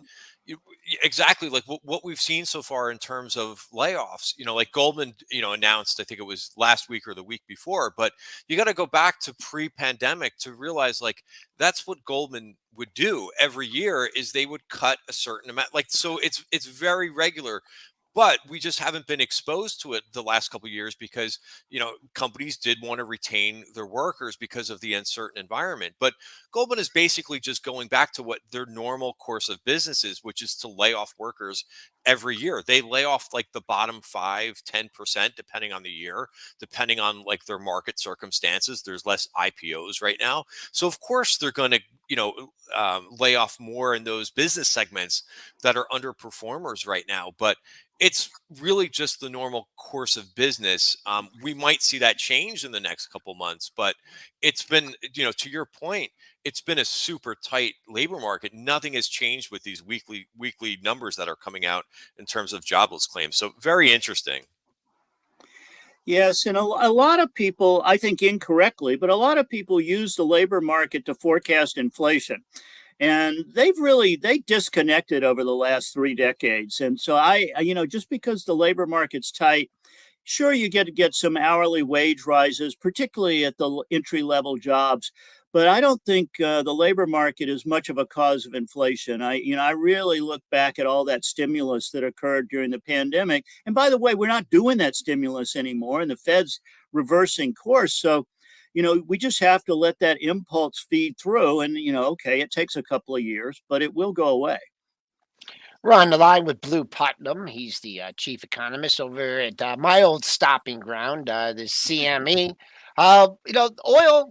exactly like what we've seen so far in terms of layoffs. Like Goldman, announced, I think it was last week or the week before, but you got to go back to pre-pandemic to realize like that's what Goldman would do every year is they would cut a certain amount, like, so it's very regular, but we just haven't been exposed to it the last couple of years because companies did want to retain their workers because of the uncertain environment. But Goldman is basically just going back to what their normal course of business is, which is to lay off workers every year. They lay off like the bottom 5-10% depending on the year, depending on like their market circumstances. There's less IPOs right now, so of course they're going to lay off more in those business segments that are underperformers right now. But it's really just the normal course of business. We might see that change in the next couple months, but it's been, to your point, it's been a super tight labor market. Nothing has changed with these weekly numbers that are coming out in terms of jobless claims. So very interesting. Yes, and a lot of people, I think incorrectly, but a lot of people use the labor market to forecast inflation. And they disconnected over the last 3 decades. And so just because the labor market's tight, sure, you get to get some hourly wage rises, particularly at the entry level jobs. But I don't think the labor market is much of a cause of inflation. I really look back at all that stimulus that occurred during the pandemic. And by the way, we're not doing that stimulus anymore, and the Fed's reversing course. So, we just have to let that impulse feed through. And, okay, it takes a couple of years, but it will go away. We're on the line with Blu Putnam. He's the chief economist over at my old stopping ground, the CME. Oil,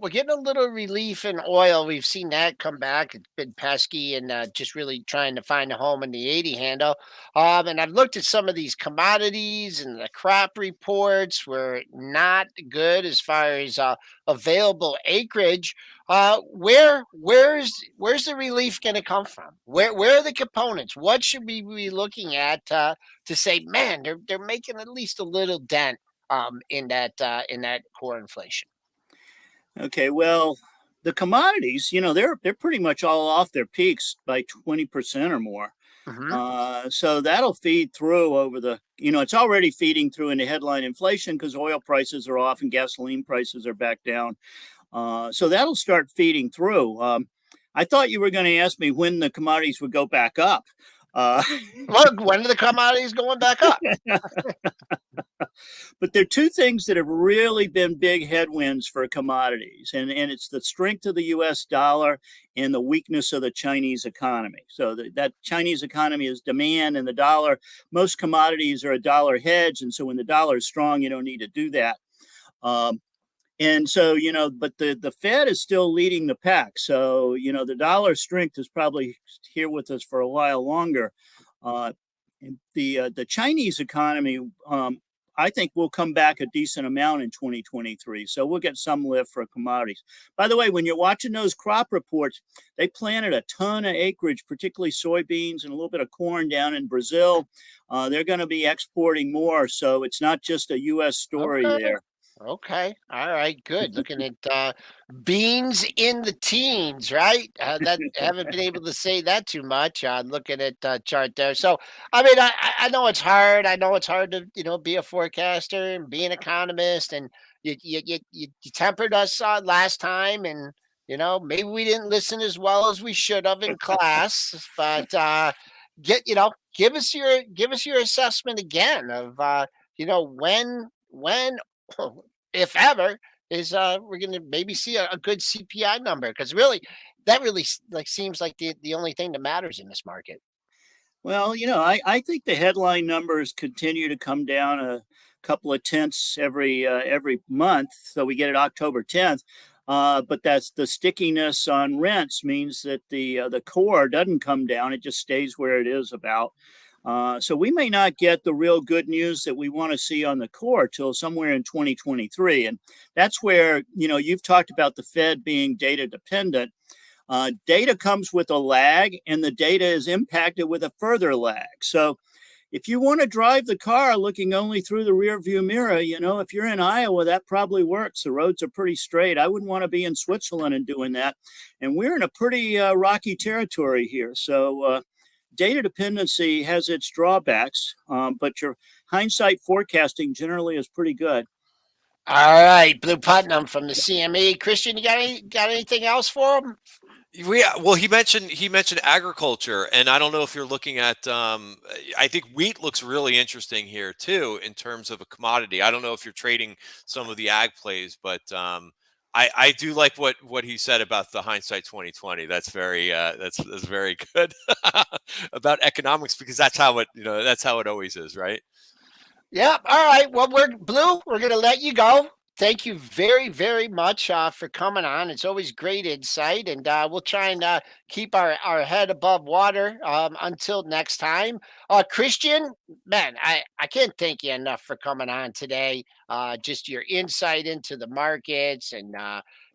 we're getting a little relief in oil. We've seen that come back. It's been pesky and just really trying to find a home in the 80 handle. And I've looked at some of these commodities, and the crop reports were not good as far as available acreage. Where's the relief going to come from? Where are the components? What should we be looking at to say, man, they're making at least a little dent in that core inflation? Okay, well, the commodities, they're pretty much all off their peaks by 20% or more. Hmm. So that'll feed through it's already feeding through into headline inflation because oil prices are off and gasoline prices are back down. So that'll start feeding through. I thought you were going to ask me when the commodities would go back up. Look, when are the commodities going back up? But there are two things that have really been big headwinds for commodities, and it's the strength of the U.S. dollar and the weakness of the Chinese economy. So that Chinese economy is demand, and the dollar, most commodities are a dollar hedge, and so when the dollar is strong, you don't need to do that. And so, but the Fed is still leading the pack. So, the dollar strength is probably here with us for a while longer. The Chinese economy, I think we'll come back a decent amount in 2023. So we'll get some lift for commodities. By the way, when you're watching those crop reports, they planted a ton of acreage, particularly soybeans and a little bit of corn down in Brazil. They're going to be exporting more. So it's not just a U.S. story Okay. there. Okay. All right. Good. Looking at beans in the teens, right? That haven't been able to say that too much. Looking at chart there. So, I mean, I know it's hard. I know it's hard to be a forecaster and be an economist. And you tempered us last time, and maybe we didn't listen as well as we should have in class. But give us your assessment again of when if ever, is we're going to maybe see a good CPI number, because really that really like seems like the only thing that matters in this market. Well, I think the headline numbers continue to come down a couple of tenths every month, so we get it October 10th. But that's the stickiness on rents means that the core doesn't come down; it just stays where it is about. So we may not get the real good news that we want to see on the core till somewhere in 2023, and that's where you've talked about the Fed being data dependent. Data comes with a lag, and the data is impacted with a further lag. So, if you want to drive the car looking only through the rear view mirror, if you're in Iowa, that probably works. The roads are pretty straight. I wouldn't want to be in Switzerland and doing that. And we're in a pretty rocky territory here. So, data dependency has its drawbacks, but your hindsight forecasting generally is pretty good. All right, Blu Putnam from the CME. Christian, you got anything else for him? Well, he mentioned agriculture, and I don't know if you're looking at. I think wheat looks really interesting here too in terms of a commodity. I don't know if you're trading some of the ag plays, but I do like what he said about the hindsight 2020. That's very that's very good about economics, because that's how it always is, right? Yeah. All right. Well, we're Blue. We're going to let you go. Thank you very, very much for coming on. It's always great insight, and we'll try and keep our head above water until next time. Christian, man, I can't thank you enough for coming on today. Just your insight into the markets, and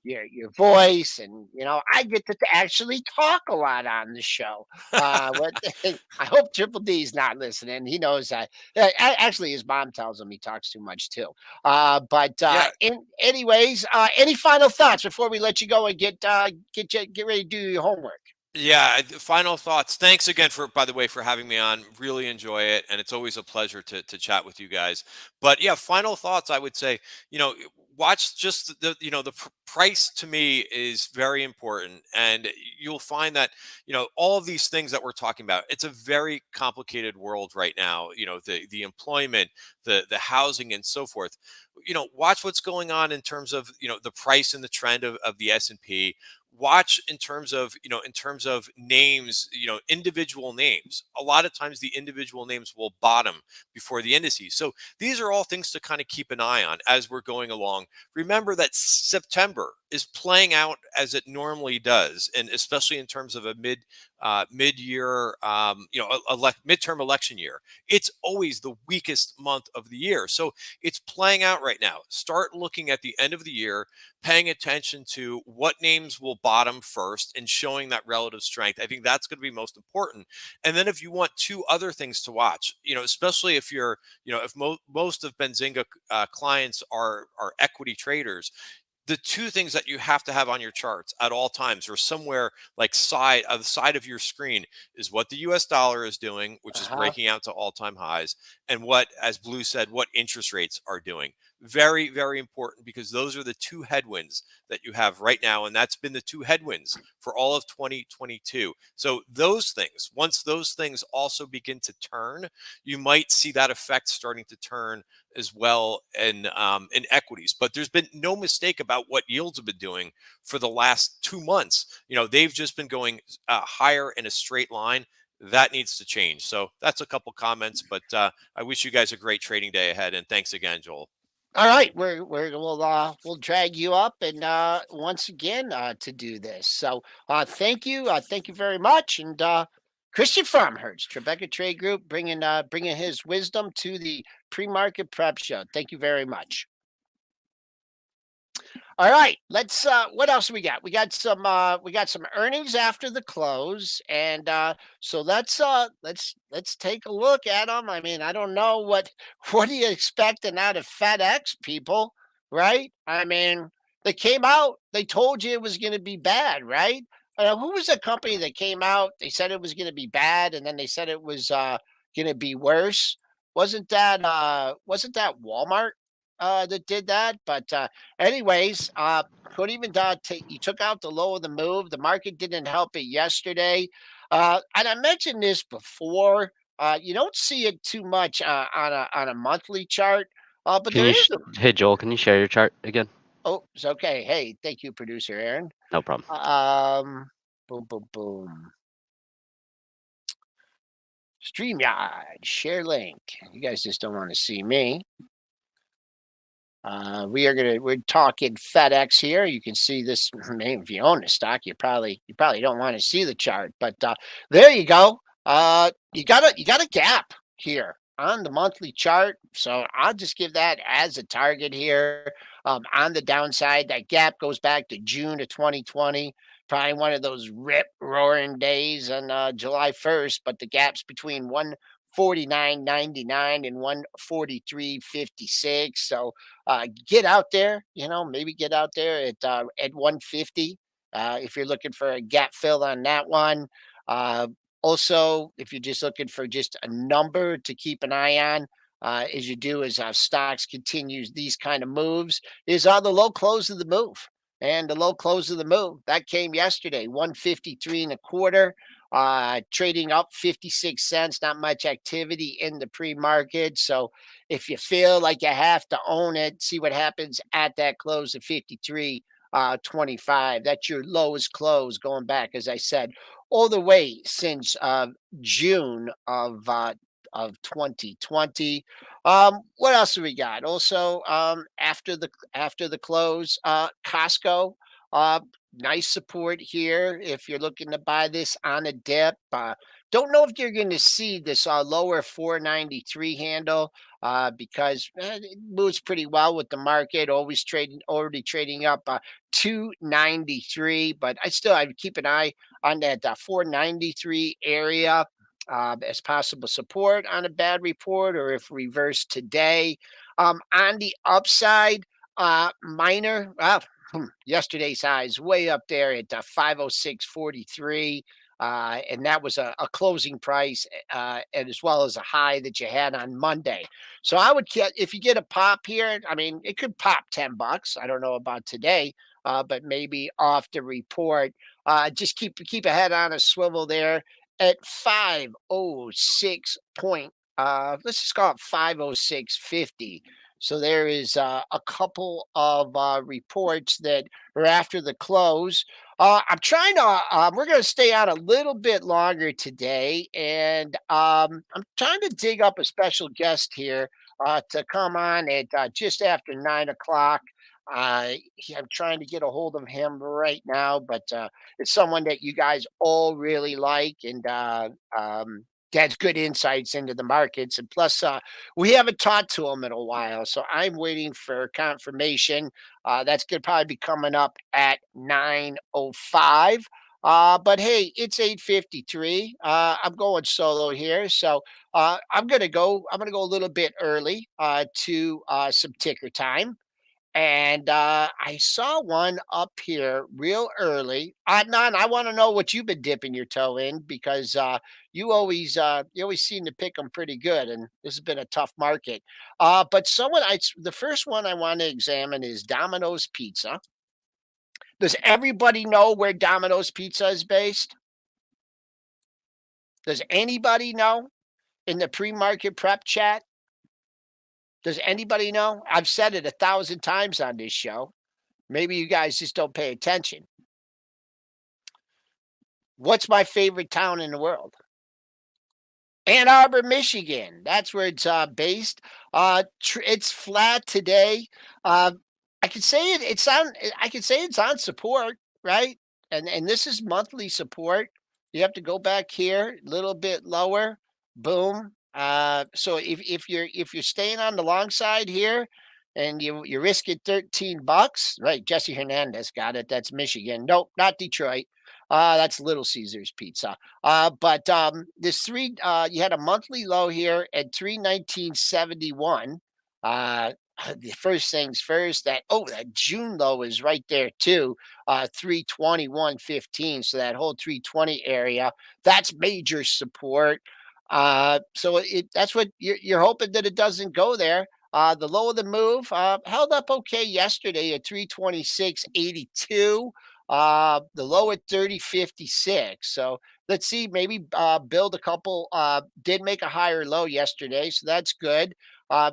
your voice, and I get to actually talk a lot on the show. What I hope Triple D's not listening. He knows that. Actually, his mom tells him he talks too much too. But Yeah, anyways, any final thoughts before we let you go and get ready to do your homework? Yeah, final thoughts. Thanks again by the way, for having me on. Really enjoy it, and it's always a pleasure to chat with you guys. But yeah, final thoughts. I would say, you know, watch just the price to me is very important, and you'll find that all of these things that we're talking about. It's a very complicated world right now. The employment, the housing, and so forth. Watch what's going on in terms of the price and the trend of the S&P. Watch in terms of names, individual names. A lot of times the individual names will bottom before the indices. So these are all things to kind of keep an eye on as we're going along. Remember that September is playing out as it normally does, and especially in terms of a mid-year, midterm election year. It's always the weakest month of the year. So it's playing out right now. Start looking at the end of the year, paying attention to what names will bottom first and showing that relative strength. I think that's going to be most important. And then if you want two other things to watch, especially if if most of Benzinga clients are equity traders, the two things that you have to have on your charts at all times, or somewhere like the side of your screen, is what the US dollar is doing, which is Uh-huh. breaking out to all-time highs, and what, as Blue said, what interest rates are doing. Very, very important, because those are the two headwinds that you have right now, and that's been the two headwinds for all of 2022. So once those things also begin to turn, you might see that effect starting to turn as well in equities. But there's been no mistake about what yields have been doing for the last 2 months. They've just been going higher in a straight line. That needs to change. So that's a couple comments, but I wish you guys a great trading day ahead. And thanks again, Joel. All right, we'll drag you up, and once again to do this. So thank you very much, and Christian Farmhertz, Tribeca Trade Group, bringing his wisdom to the pre-market prep show. Thank you very much. All right, let's what else we got? We got some earnings after the close, and so let's take a look at them. I mean, I don't know what are you expecting out of FedEx, people, right? I mean, they came out, they told you it was going to be bad, right? Who was the company that came out? They said it was going to be bad, and then they said it was going to be worse. Wasn't that Walmart that did that? But anyways, couldn't even you took out the low of the move. The market didn't help it yesterday. And I mentioned this before. You don't see it too much on a monthly chart. But Can there you, is a hey Joel, can you share your chart again? oh, it's okay. Hey, thank you, producer Aaron. No problem. Boom, boom, boom. StreamYard, share link. You guys just don't want to see me. We're talking FedEx here. You can see this. Maybe if you own the stock, you probably don't want to see the chart, but there you go. You got a gap here on the monthly chart, so I'll just give that as a target here. On the downside, that gap goes back to June of 2020. Probably one of those rip roaring days on July 1st, but the gaps between 149.99 and 143.56. So get out there, maybe get out there at 150 if you're looking for a gap fill on that one. Uh, Also, if you're just looking for just a number to keep an eye on, as you do as stocks continues these kind of moves, is the low close of the move. And the low close of the move that came yesterday, 153 and a quarter, trading up 56 cents. Not much activity in the pre-market, so if you feel like you have to own it, see what happens at that close of 53 25. That's your lowest close going back, as I said, all the way since June of 2020. What else do we got? Also, after the close, Costco. Uh, Nice support here if you're looking to buy this on a dip. Don't know if you're going to see this lower 493 handle because it moves pretty well with the market. Already trading up 293, but I would keep an eye on that 493 area as possible support on a bad report, or if reversed today. On the upside, minor. Yesterday's highs way up there at 506.43. And that was a closing price, and as well as a high that you had on Monday. So I would get, if you get a pop here, I mean, it could pop $10. I don't know about today, but maybe off the report. Just keep a head on a swivel there at 506 point. Let's just call it 506.50. So there is a couple of reports that are after the close. I'm trying to. We're going to stay on a little bit longer today, and I'm trying to dig up a special guest here to come on at just after 9 o'clock. I'm trying to get a hold of him right now, but it's someone that you guys all really like, and has good insights into the markets. And plus, we haven't talked to him in a while, so I'm waiting for confirmation. That's going to probably be coming up at 9:05. But hey, it's 8:53. I'm going solo here, so I'm gonna go. I'm gonna go a little bit early to some ticker time. And I saw one up here real early. Adnan, I want to know what you've been dipping your toe in, because you always seem to pick them pretty good, and this has been a tough market. But the first one I want to examine is Domino's Pizza. Does everybody know where Domino's Pizza is based? Does anybody know in the pre-market prep chat? Does anybody know? I've said it 1,000 times on this show. Maybe you guys just don't pay attention. What's my favorite town in the world? Ann Arbor, Michigan. That's where it's based. It's flat today. I could say it's on. I could say it's on support, right? And this is monthly support. You have to go back here, a little bit lower. Boom. So if you're staying on the long side here, and you risk it $13, right? Jesse Hernandez got it. That's Michigan. Nope, not Detroit. That's Little Caesars Pizza. But this three, you had a monthly low here at 319.71. Uh, the first things first, that June low is right there too, 321.15. So that whole 320 area, that's major support. So that's what you're hoping that it doesn't go there. The low of the move held up okay yesterday at 326.82. The low at 30.56. So let's see, maybe build a couple. Did make a higher low yesterday, so that's good.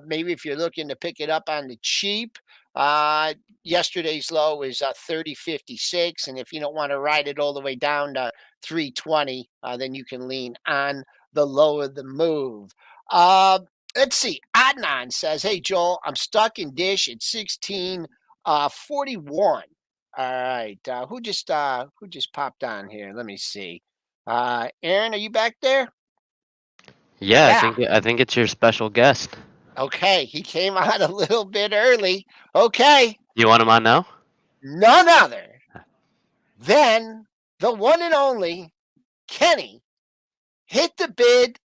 Maybe if you're looking to pick it up on the cheap, uh, yesterday's low is 30.56, and if you don't want to ride it all the way down to 320, then you can lean on the low of the move. Uh, let's see. Adnan says, "Hey Joel, I'm stuck in Dish at 16.41." All right. Who just popped on here? Let me see. Aaron, are you back there? Yeah, Yeah. I think it's your special guest. Okay. He came on a little bit early. Okay. You want him on now? None other than the one and only Kenny. Hit the bid,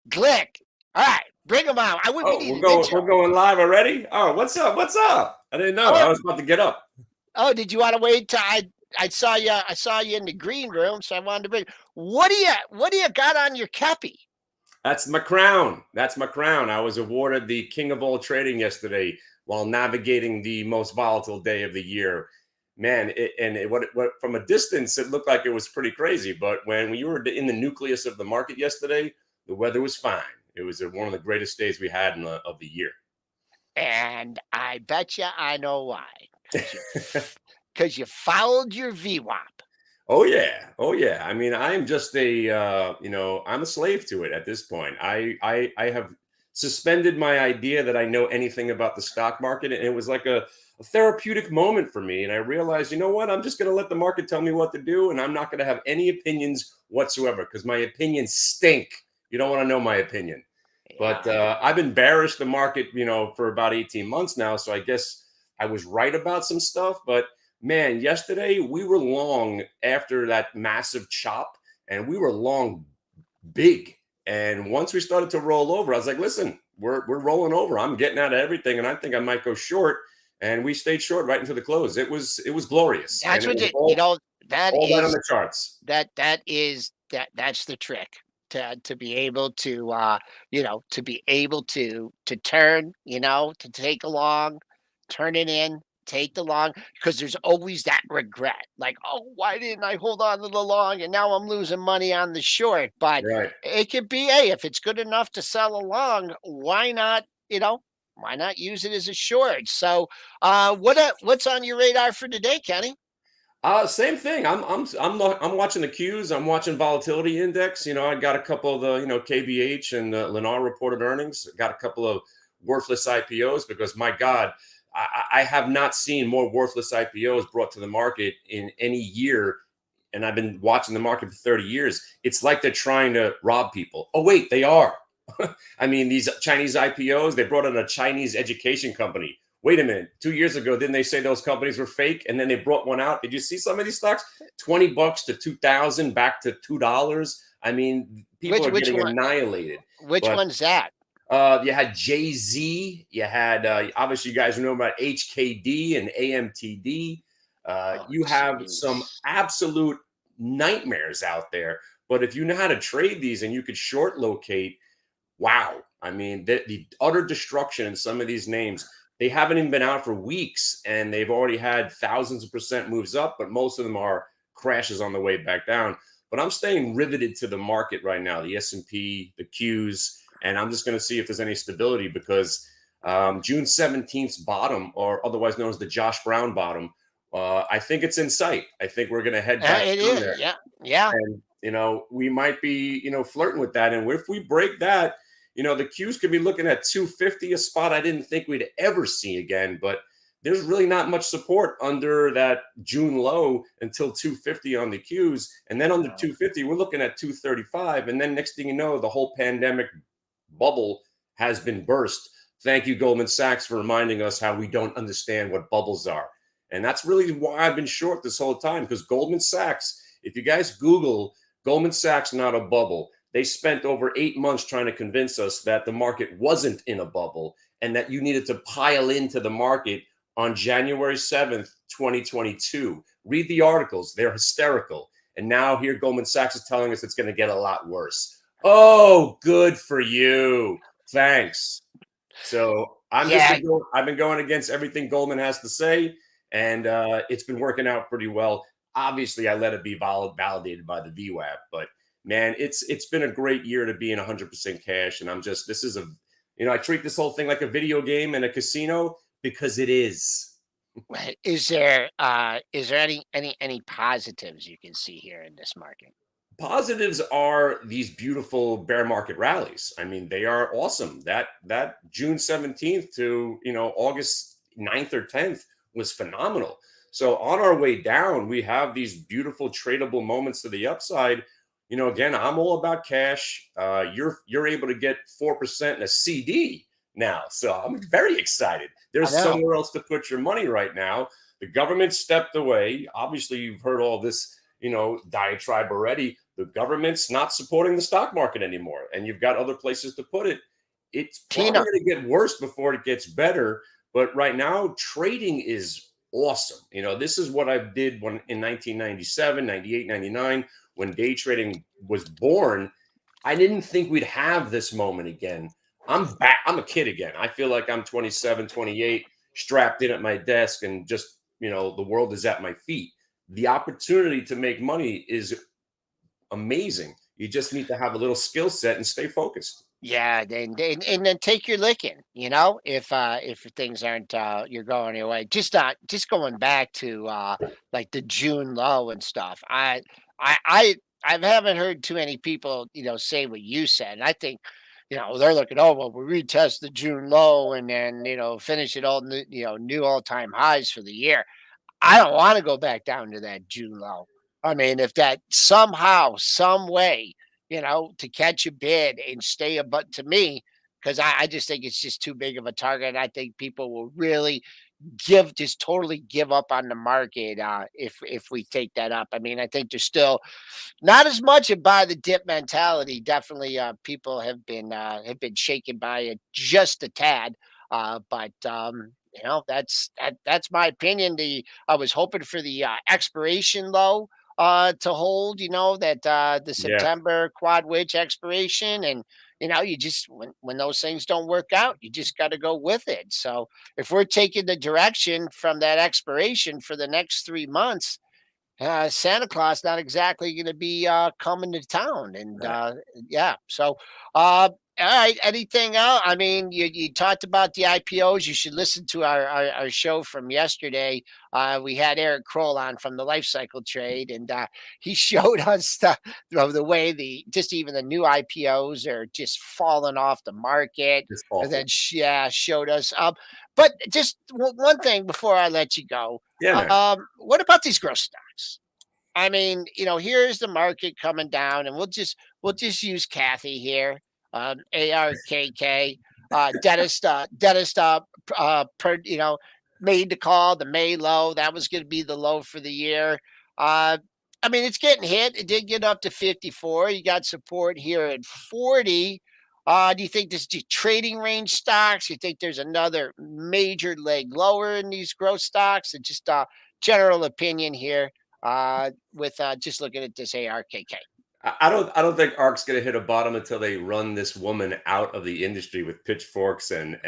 Glick. All right. Bring him on. We Oh, need we're an going. intro. We're going live already. Oh, what's up? What's up? I didn't know. I Oh, was about to get up. oh, did you want to wait till I saw you? I saw you in the green room, so I wanted to bring. What do you got on your cappy? That's my crown. That's my crown. I was awarded the king of all trading yesterday while navigating the most volatile day of the year. Man, what from a distance it looked like it was pretty crazy, but when you were in the nucleus of the market yesterday, the weather was fine. It was one of the greatest days we had of the year. And I bet you I know why. Because you followed your VWAP. Oh yeah, oh yeah. I mean, I am just I'm a slave to it at this point. I have suspended my idea that I know anything about the stock market, and it was like a therapeutic moment for me. And I realized, you know what? I'm just going to let the market tell me what to do, and I'm not going to have any opinions whatsoever because my opinions stink. You don't want to know my opinion. But I've embarrassed the market, for about 18 months now. So I guess I was right about some stuff, but man, yesterday we were long after that massive chop, and we were long big. And once we started to roll over, I was like, listen, we're rolling over. I'm getting out of everything, and I think I might go short. And we stayed short right into the close. It was glorious. And That's it what was that all right on is the charts. that's the trick to be able to to turn, to take a long, turn it in, take the long, because there's always that regret, like, oh, why didn't I hold on to the long, and now I'm losing money on the short. But Right. it could be, hey, if it's good enough to sell a long, why not use it as a short? So what's on your radar for today, Kenny? Same thing. I'm watching the Qs. I'm watching volatility index. I got a couple of the KBH and Lennar reported earnings. Got a couple of worthless IPOs because my God, I have not seen more worthless IPOs brought to the market in any year. And I've been watching the market for 30 years. It's like they're trying to rob people. Oh wait, they are. I mean, these Chinese IPOs, they brought in a Chinese education company. Wait a minute. 2 years ago, didn't they say those companies were fake? And then they brought one out. Did you see some of these stocks? $20 to 2,000 back to $2. I mean, people are Which getting one? annihilated. Which But one's that? you had Jay-Z. You had, obviously, you guys know about HKD and AMTD. Oh, You have some jeez. absolute nightmares out there. But if you know how to trade these and you could short locate, wow. I mean, the utter destruction in some of these names, they haven't even been out for weeks and they've already had thousands of percent moves up, but most of them are crashes on the way back down. But I'm staying riveted to the market right now, the S&P, the Qs, and I'm just going to see if there's any stability because June 17th's bottom, or otherwise known as the Josh Brown bottom, I think it's in sight. I think we're going to head back It down is. there. Yeah. Yeah. And, we might be, flirting with that. And if we break that, the Qs could be looking at 250, a spot I didn't think we'd ever see again. But there's really not much support under that June low until 250 on the Qs. And then under 250, we're looking at 235. And then next thing you know, the whole pandemic bubble has been burst. Thank you, Goldman Sachs, for reminding us how we don't understand what bubbles are. And that's really why I've been short this whole time, because Goldman Sachs, if you guys Google Goldman Sachs, not a bubble, they spent over 8 months trying to convince us that the market wasn't in a bubble and that you needed to pile into the market on January 7th, 2022. Read the articles. They're hysterical. And now here Goldman Sachs is telling us it's going to get a lot worse. Oh, good for you. Thanks. So I've been going against everything Goldman has to say, and it's been working out pretty well. Obviously, I let it be validated by the VWAP, but man, it's been a great year to be in 100% cash. And I treat this whole thing like a video game and a casino, because it is. Right. Is there any positives you can see here in this market? Positives are these beautiful bear market rallies. I mean, they are awesome. That June 17th to August 9th or 10th was phenomenal. So on our way down, we have these beautiful tradable moments to the upside. Again, I'm all about cash. You're able to get 4% in a CD now, so I'm very excited. There's somewhere else to put your money right now. The government stepped away. Obviously, you've heard all this, diatribe already. The government's not supporting the stock market anymore, and you've got other places to put it. It's probably going to get worse before it gets better. But right now, trading is awesome. This is what I did in 1997, 98, 99, when day trading was born. I didn't think we'd have this moment again. I'm back. I'm a kid again. I feel like I'm 27, 28, strapped in at my desk, and just, the world is at my feet. The opportunity to make money is amazing. You just need to have a little skill set and stay focused. Yeah, and then take your licking. If things aren't you're going your way. Just going back to like the June low and stuff. I haven't heard too many people say what you said. And I think they're looking. Oh well, we retest the June low and then finish it all new all time highs for the year. I don't want to go back down to that June low. I mean, if that somehow, some way, to catch a bid and stay above, to me, because I just think it's just too big of a target. And I think people will really totally give up on the market if we take that up. I mean, I think there's still not as much a buy the dip mentality. Definitely, people have been shaken by it just a tad. But that's my opinion. I was hoping for the expiration low to hold. The September quad witch expiration, and you just when those things don't work out, you just got to go with it. So if we're taking the direction from that expiration for the next 3 months, Santa Claus not exactly going to be coming to town, and yeah. So, all right. Anything else? I mean, you talked about the IPOs. You should listen to our show from yesterday. We had Eric Kroll on from the Life Cycle Trade, and he showed us the way even the new IPOs are just falling off the market, and then showed us. But just one thing before I let you go. Yeah. What about these growth stocks? I mean, here's the market coming down, and we'll just use Kathy here. ARKK, dentist, made the call, the May low. That was going to be the low for the year. I mean, it's getting hit. It did get up to 54. You got support here at 40. Do you think this is trading range stocks? You think there's another major leg lower in these growth stocks? And just general opinion here with just looking at this ARKK. I don't think ARK's going to hit a bottom until they run this woman out of the industry with pitchforks and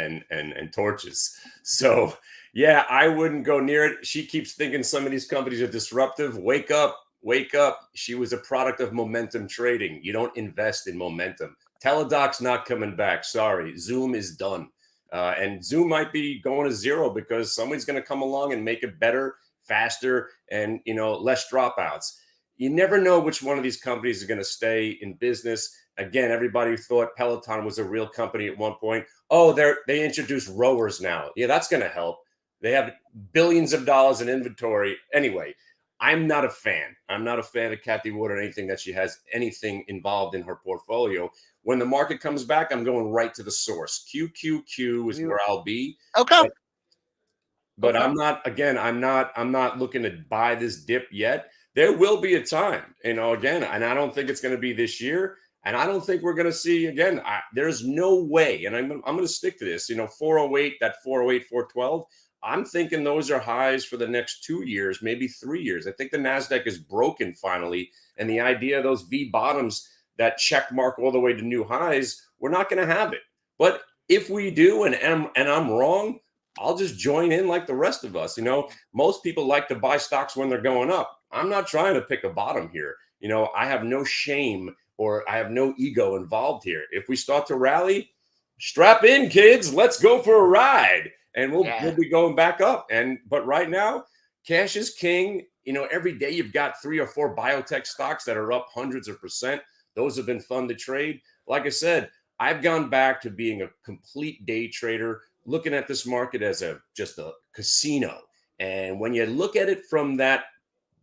torches. So yeah, I wouldn't go near it. She keeps thinking some of these companies are disruptive. Wake up. She was a product of momentum trading. You don't invest in momentum. Teladoc's not coming back. Sorry. Zoom is done. And Zoom might be going to zero because somebody's going to come along and make it better, faster, and less dropouts. You never know which one of these companies is going to stay in business. Again, everybody thought Peloton was a real company at one point. Oh, they introduced rowers now. Yeah, that's going to help. They have billions of dollars in inventory. Anyway, I'm not a fan. I'm not a fan of Kathy Wood or anything that she has anything involved in her portfolio. When the market comes back, I'm going right to the source. QQQ is where I'll be. Okay. But I'm not, again, I'm not looking to buy this dip yet. There will be a time, again, and I don't think it's going to be this year. And I don't think we're going to see again. There's no way, and I'm going to stick to this. 408, that 408, 412. I'm thinking those are highs for the next 2 years, maybe 3 years. I think the Nasdaq is broken finally, and the idea of those V bottoms that check mark all the way to new highs, we're not going to have it. But if we do, and I'm wrong, I'll just join in like the rest of us. Most people like to buy stocks when they're going up. I'm not trying to pick a bottom here. I have no shame or I have no ego involved here. If we start to rally, strap in, kids. Let's go for a ride. And we'll be going back up. But right now, cash is king. Every day you've got 3 or 4 biotech stocks that are up hundreds of percent. Those have been fun to trade. Like I said, I've gone back to being a complete day trader, looking at this market as just a casino. And when you look at it from that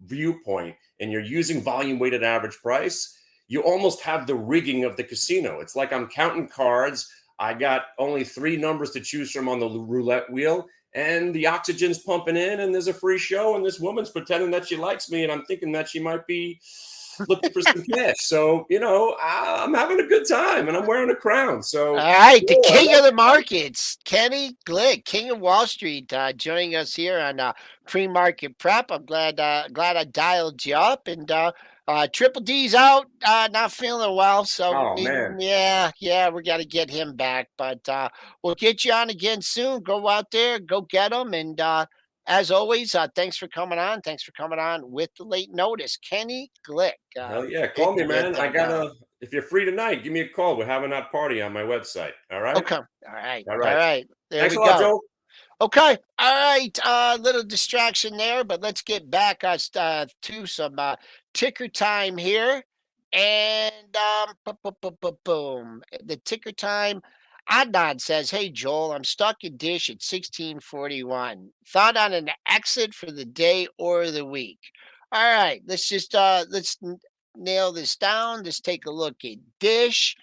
viewpoint and you're using volume weighted average price, you almost have the rigging of the casino. It's like I'm counting cards. I got only 3 numbers to choose from on the roulette wheel, and the oxygen's pumping in, and there's a free show, and this woman's pretending that she likes me, and I'm thinking that she might be looking for some cash. So, I'm having a good time, and I'm wearing a crown. So, all right, the king of the markets, Kenny Glick, king of Wall Street, joining us here on pre-market prep. I'm glad I dialed you up, and Triple D's out, not feeling well. So, oh man, yeah, we got to get him back. But we'll get you on again soon. Go out there, go get him, and as always, thanks for coming on. Thanks for coming on with the late notice, Kenny Glick. hell yeah, call me, man. If you're free tonight, give me a call. We're having that party on my website. All right. Okay. All right. All right. There Thanks we a lot, go. Joe. Okay. All right. Little distraction there, but let's get back to some ticker time here. And boom. The ticker time. Adnan says, "Hey Joel, I'm stuck in Dish at 1641. Thought on an exit for the day or the week." All right. Let's just nail this down. Let's take a look at Dish.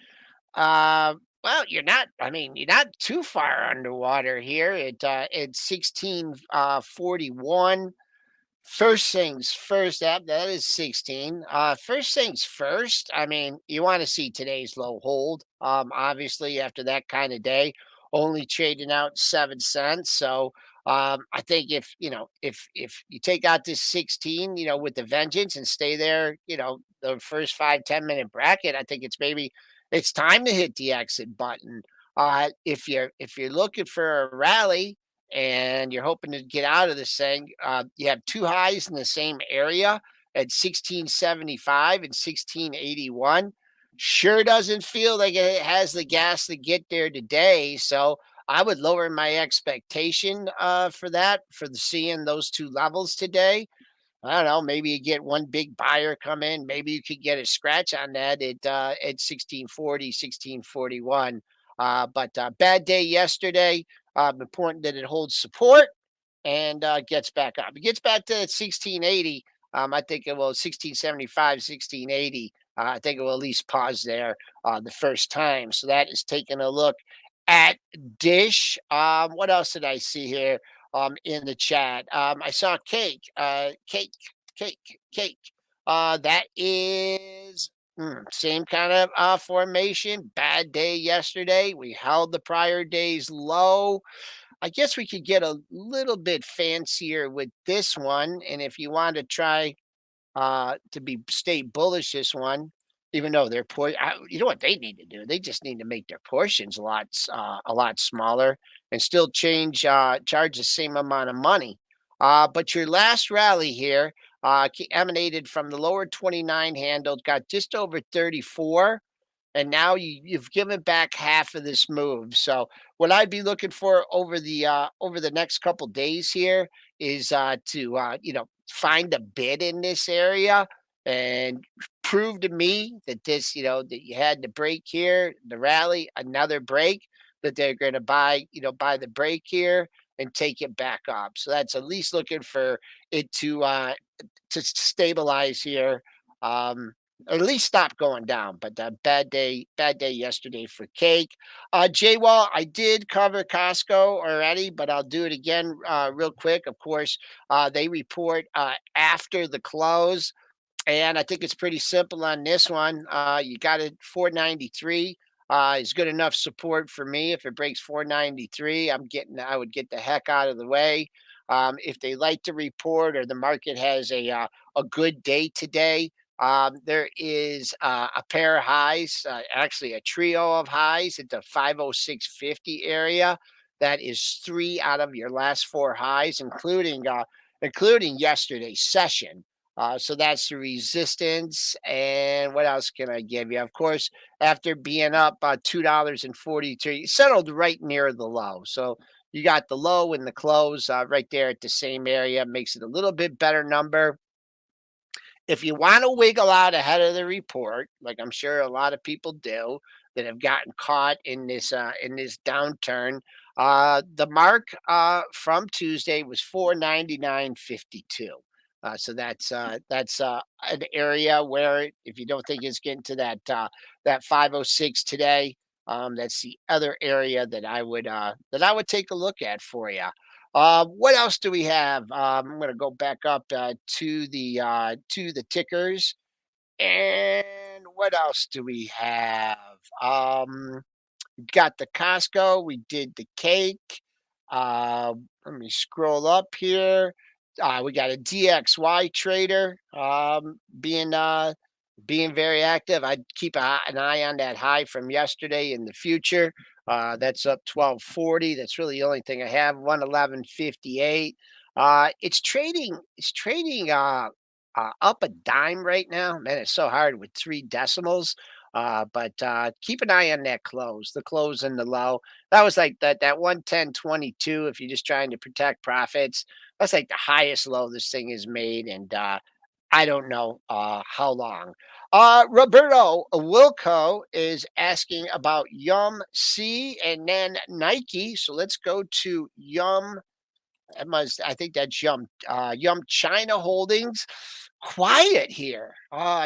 Well, you're not too far underwater here at 1641. First things first, that is 16. First things first, you want to see today's low hold. Obviously after that kind of day, only trading out 7 cents. So I think if you take out this 16, with the vengeance and stay there, the first 5-10 minute bracket, I think it's time to hit the exit button. If you're looking for a rally and you're hoping to get out of this thing, you have 2 highs in the same area at 1675 and 1681. Sure doesn't feel like it has the gas to get there today. So I would lower my expectation for seeing those 2 levels today. I don't know. Maybe you get one big buyer come in. Maybe you could get a scratch on that at 1640, 1641. But bad day yesterday. Important that it holds support and gets back up. It gets back to 1680. I think it will 1675, 1680. I think it will at least pause there the first time. So that is taking a look at Dish. What else did I see here in the chat? I saw cake. That is same kind of formation. Bad day yesterday. We held the prior day's low. I guess we could get a little bit fancier with this one. And if you want to try to stay bullish this one, even though you know what they need to do? They just need to make their portions a lot smaller and still charge the same amount of money. But your last rally here emanated from the lower 29 handle, got just over 34, and now you've given back half of this move. So what I'd be looking for over the next couple days here is to find a bid in this area and prove to me that that you had the break here, the rally, another break, that they're going to buy the break here. and take it back up. So that's at least looking for it to stabilize here. Or at least stop going down. But bad day yesterday for cake. J Wall, I did cover Costco already, but I'll do it again real quick. Of course, they report after the close. And I think it's pretty simple on this one. You got it 493 is good enough support for me. If it breaks 493, I would get the heck out of the way. If they like to report or the market has a good day today, there is a pair of highs, actually a trio of highs at the 506.50 area. That is three out of your last four highs, including yesterday's session. So that's the resistance. And what else can I give you? Of course, after being up $2.43, settled right near the low. So you got the low and the close right there at the same area. Makes it a little bit better number. If you want to wiggle out ahead of the report, like I'm sure a lot of people do that have gotten caught in this downturn, the mark from Tuesday was 499.52. So that's an area where if you don't think it's getting to that 506 today, that's the other area that I would take a look at for you. What else do we have? I'm going to go back up to the tickers, and what else do we have? Got the Costco. We did the cake. Let me scroll up here. We got a DXY trader being very active. I'd keep an eye on that high from yesterday in the future. That's up 1240. That's really the only thing I have. 111.58. It's trading up a dime right now. Man, it's so hard with three decimals. But keep an eye on that close, the close and the low. That was like that 110.22. If you're just trying to protect profits, that's like the highest low this thing has made, and I don't know how long. Roberto Wilco is asking about Yum C and then Nike. So let's go to Yum. I think that's Yum China Holdings. Quiet here.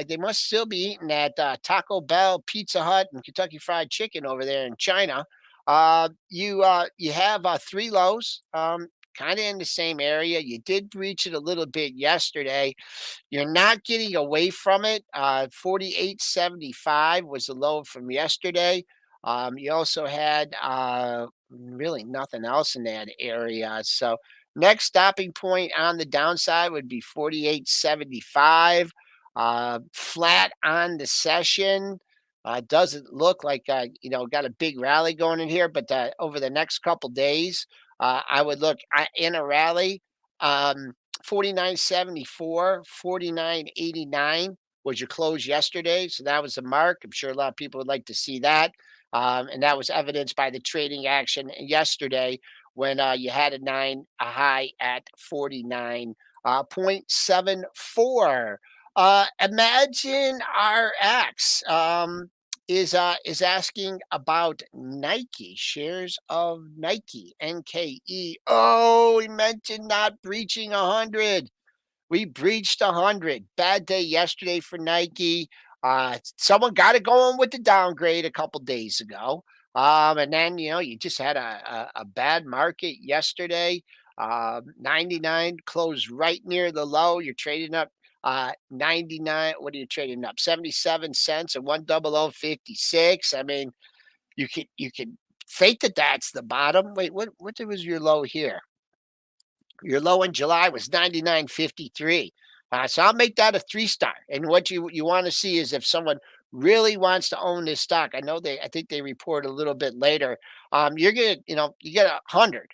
They must still be eating that Taco Bell, Pizza Hut, and Kentucky Fried Chicken over there in China. You have three lows, kind of in the same area. You did breach it a little bit yesterday. You're not getting away from it. 48.75 was the low from yesterday. You also had really nothing else in that area. So next stopping point on the downside would be 48.75. Flat on the session. Doesn't look like got a big rally going in here, but over the next couple days, I would look in a rally. 49.74, 49.89 was your close yesterday. So that was the mark. I'm sure a lot of people would like to see that. And that was evidenced by the trading action yesterday when you had a high at 49.74. Imagine RX is asking about Nike, shares of Nike, NKE. Oh, he mentioned not breaching 100. We breached 100. Bad day yesterday for Nike. Someone got it going with the downgrade a couple days ago. And then, you just had a bad market yesterday. 99 closed right near the low. You're trading up 99. What are you trading up? 77 cents at 100.56. I mean, you could think that that's the bottom. Wait, what was your low here? Your low in July was 99.53. So I'll make that a 3-star. And what you want to see is if someone really wants to own this stock. I think they report a little bit later. You're gonna, you get 100.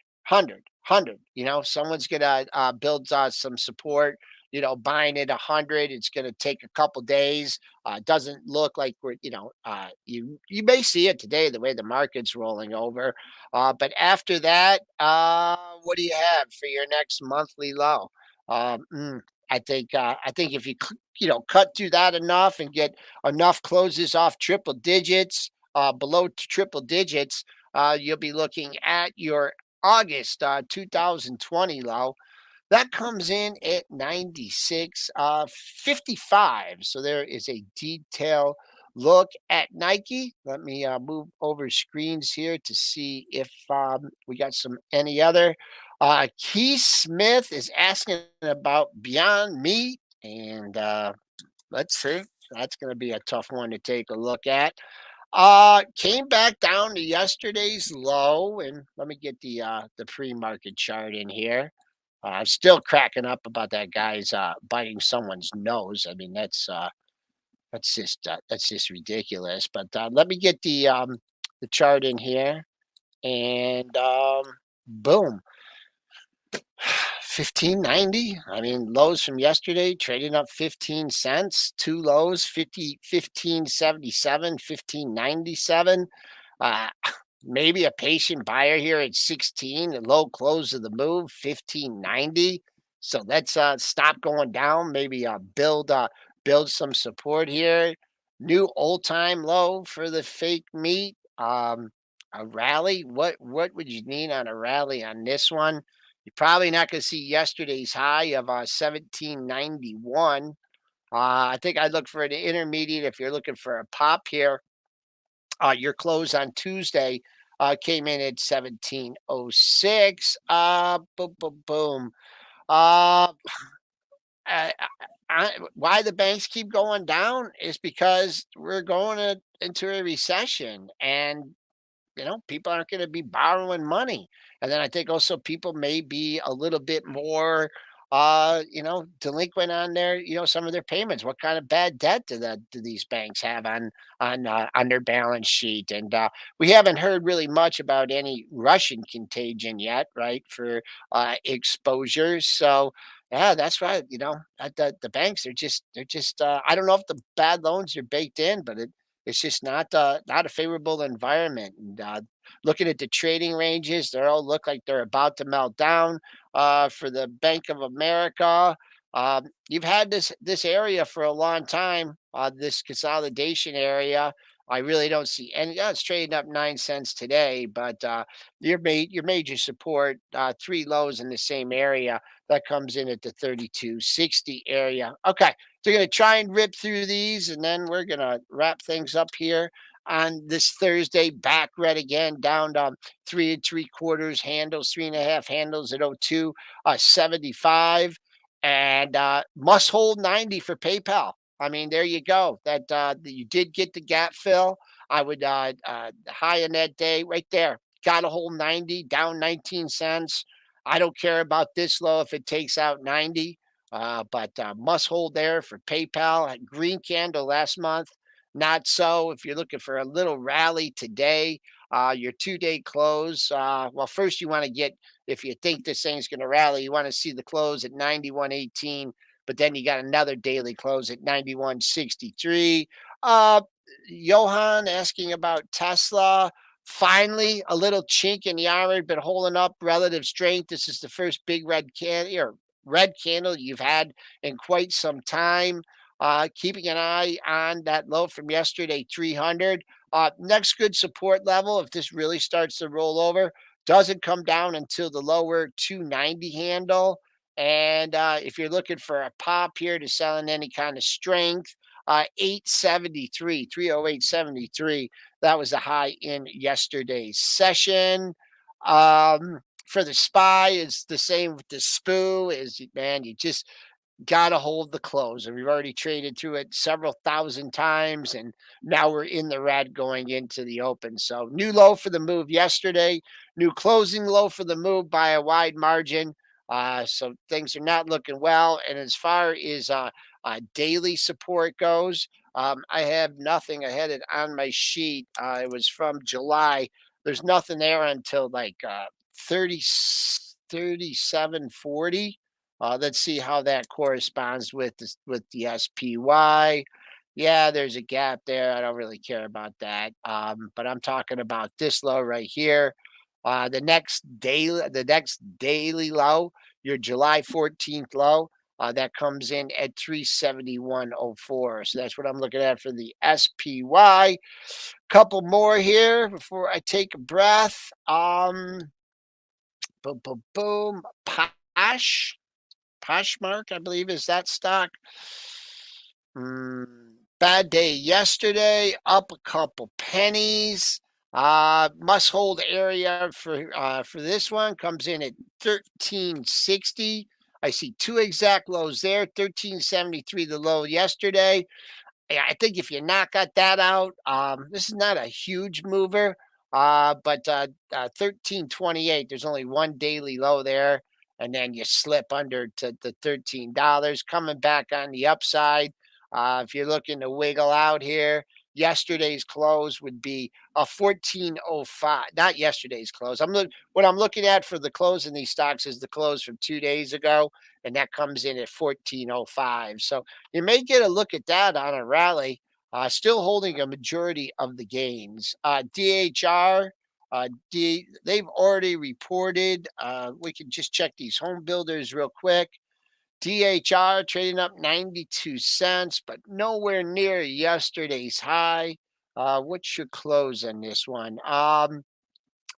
Someone's gonna build some support. Buying it 100. It's gonna take a couple days. Doesn't look like we're, you may see it today the way the market's rolling over. But after that, what do you have for your next monthly low? I think if you cut through that enough and get enough closes off triple digits, below triple digits, you'll be looking at your August 2020 low. That comes in at 96.55. So there is a detailed look at Nike. Let me move over screens here to see if we got any other. Keith Smith is asking about Beyond Meat, and let's see. That's going to be a tough one to take a look at. Came back down to yesterday's low, and let me get the pre-market chart in here. I'm still cracking up about that guy's biting someone's nose. I mean, that's just ridiculous. But let me get the chart in here, and boom, 1590. I mean, lows from yesterday trading up 15 cents. Two lows, 1577, 1597. Uh, maybe a patient buyer here at 16. The low close of the move, 1590. So let's stop going down. Maybe build some support here. New old time low for the fake meat. A rally. What would you need on a rally on this one? You're probably not going to see yesterday's high of 1791. I think I'd look for an intermediate if you're looking for a pop here. Your close on Tuesday came in at 1706. Boom, boom, boom. Uh, why the banks keep going down is because we're going into a recession, and people aren't going to be borrowing money. And then I think also people may be a little bit more, delinquent on some of their payments. What kind of bad debt do these banks have on their balance sheet? And we haven't heard really much about any Russian contagion yet, right? For exposures. So yeah, that's right. The banks they're just I don't know if the bad loans are baked in, but it's just not a favorable environment. And looking at the trading ranges, they all look like they're about to melt down. For the Bank of America, you've had this area for a long time. This consolidation area. I really don't see any. It's trading up 9 cents today, but your major support, three lows in the same area that comes in at the 3260 area. Okay, they're going to try and rip through these, and then we're going to wrap things up here on this Thursday. Back red again, down to 3 3/4 handles, 3.5 handles at 02.75, and must hold 90 for PayPal. I mean, there you go. That you did get the gap fill. I would high in that day right there. Got to hold 90, down 19 cents. I don't care about this low if it takes out 90. But must hold there for PayPal. Green candle last month, not so. If you're looking for a little rally today, your 2-day close. Well, first you want to get, if you think this thing's going to rally, you want to see the close at 91.18. But then you got another daily close at 91.63. Johan asking about Tesla. Finally, a little chink in the armor, been holding up relative strength. This is the first big red candle you've had in quite some time. Keeping an eye on that low from yesterday, 300. Next good support level, if this really starts to roll over, doesn't come down until the lower 290 handle. And if you're looking for a pop here to sell in any kind of strength, 873, 308.73. That was the high in yesterday's session. For the SPY, it's the same with the SPOO. Man, you just got to hold the close. And we've already traded through it several thousand times. And now we're in the red going into the open. So new low for the move yesterday, new closing low for the move by a wide margin. So things are not looking well. And as far as daily support goes, I have nothing. I had it on my sheet. It was from July. There's nothing there until like 37.40. Let's see how that corresponds with the SPY. Yeah, there's a gap there. I don't really care about that. But I'm talking about this low right here. The next daily low, your July 14th low, that comes in at 371.04. So that's what I'm looking at for the SPY. Couple more here before I take a breath. Boom, boom, boom. Poshmark, I believe, is that stock. Bad day yesterday, up a couple pennies. Must hold area for this one comes in at 1360. I see two exact lows there. 1373 the low yesterday. Yeah, I think if you knock at that out, this is not a huge mover, but 1328. There's only one daily low there, and then you slip under to the $13 coming back on the upside. If you're looking to wiggle out here, yesterday's close would be a 1405. Not yesterday's close. What I'm looking at for the close in these stocks is the close from 2 days ago, and that comes in at 1405. So you may get a look at that on a rally, still holding a majority of the gains. DHR, they've already reported. We can just check these home builders real quick. DHR trading up 92 cents, but nowhere near yesterday's high. What's your close on this one?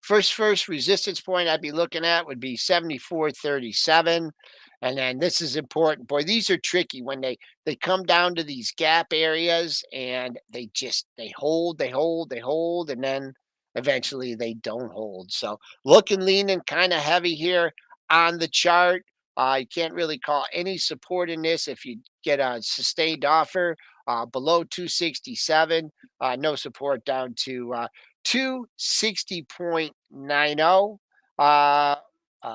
First resistance point I'd be looking at would be 74.37. And then this is important. Boy, these are tricky when they come down to these gap areas and they hold, and then eventually they don't hold. So looking leaning kind of heavy here on the chart. You can't really call any support in this if you get a sustained offer below 267. No support down to 260.90.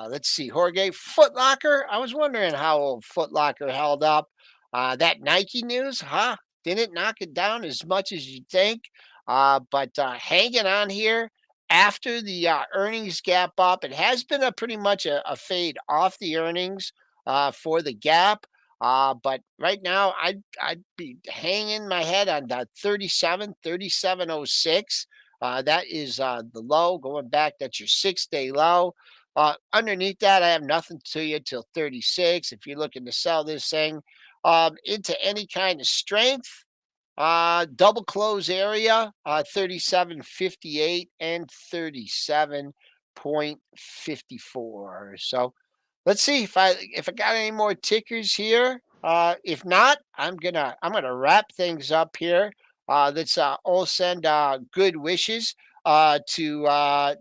Let's see, Jorge Foot Locker. I was wondering how old Foot Locker held up. That Nike news, huh? Didn't knock it down as much as you'd think, but hanging on here after the earnings gap up. It has been a pretty much a fade off the earnings for the gap. But right now, I'd be hanging my head on that 37.06. That is the low going back. That's your 6-day low. Underneath that, I have nothing to you till 36. If you're looking to sell this thing into any kind of strength, double close area, 37.58 and 37.54. So let's see if I got any more tickers here. If not, I'm gonna wrap things up here. Let's all send good wishes to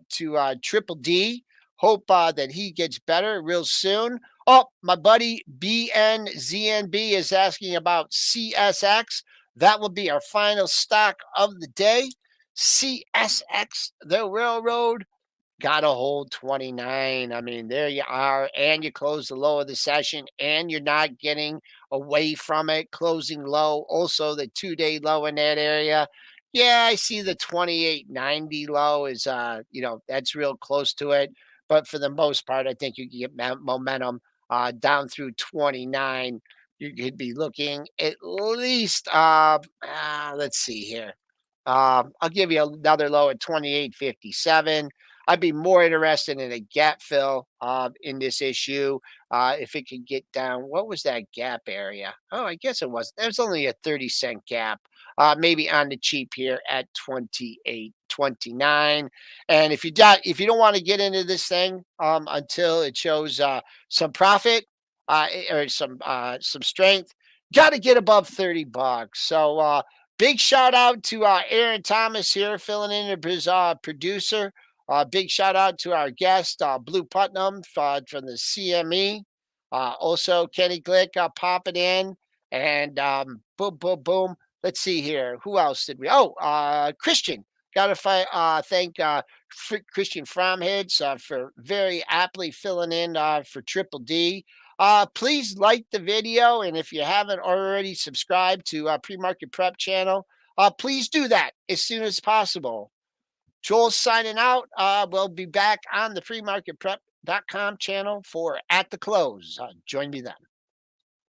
Triple D. Hope that he gets better real soon. Oh, my buddy BNZNB is asking about CSX. That will be our final stock of the day. CSX, the railroad, got to hold 29. I mean, there you are. And you close the low of the session, and you're not getting away from it. Closing low. Also, the 2-day low in that area. Yeah, I see the 28.90 low is, that's real close to it. But for the most part, I think you can get momentum down through 29. You could be looking at least, let's see here. I'll give you another low at 28.57. I'd be more interested in a gap fill in this issue if it could get down. What was that gap area? Oh, I guess it was. There's only a 30-cent gap, maybe on the cheap here at 28.29. And if you don't want to get into this thing until it shows some profit or some strength, got to get above $30. So big shout out to Aaron Thomas here filling in as producer. Big shout out to our guest, Blu Putnam from the CME. Also, Kenny Glick popping in. And boom, boom, boom. Let's see here. Who else did we? Oh, Christian. Got to thank Christian Fromheads for very aptly filling in for Triple D. Please like the video. And if you haven't already subscribed to Pre-Market Prep channel, please do that as soon as possible. Joel signing out. We'll be back on the premarketprep.com channel for At the Close. Join me then.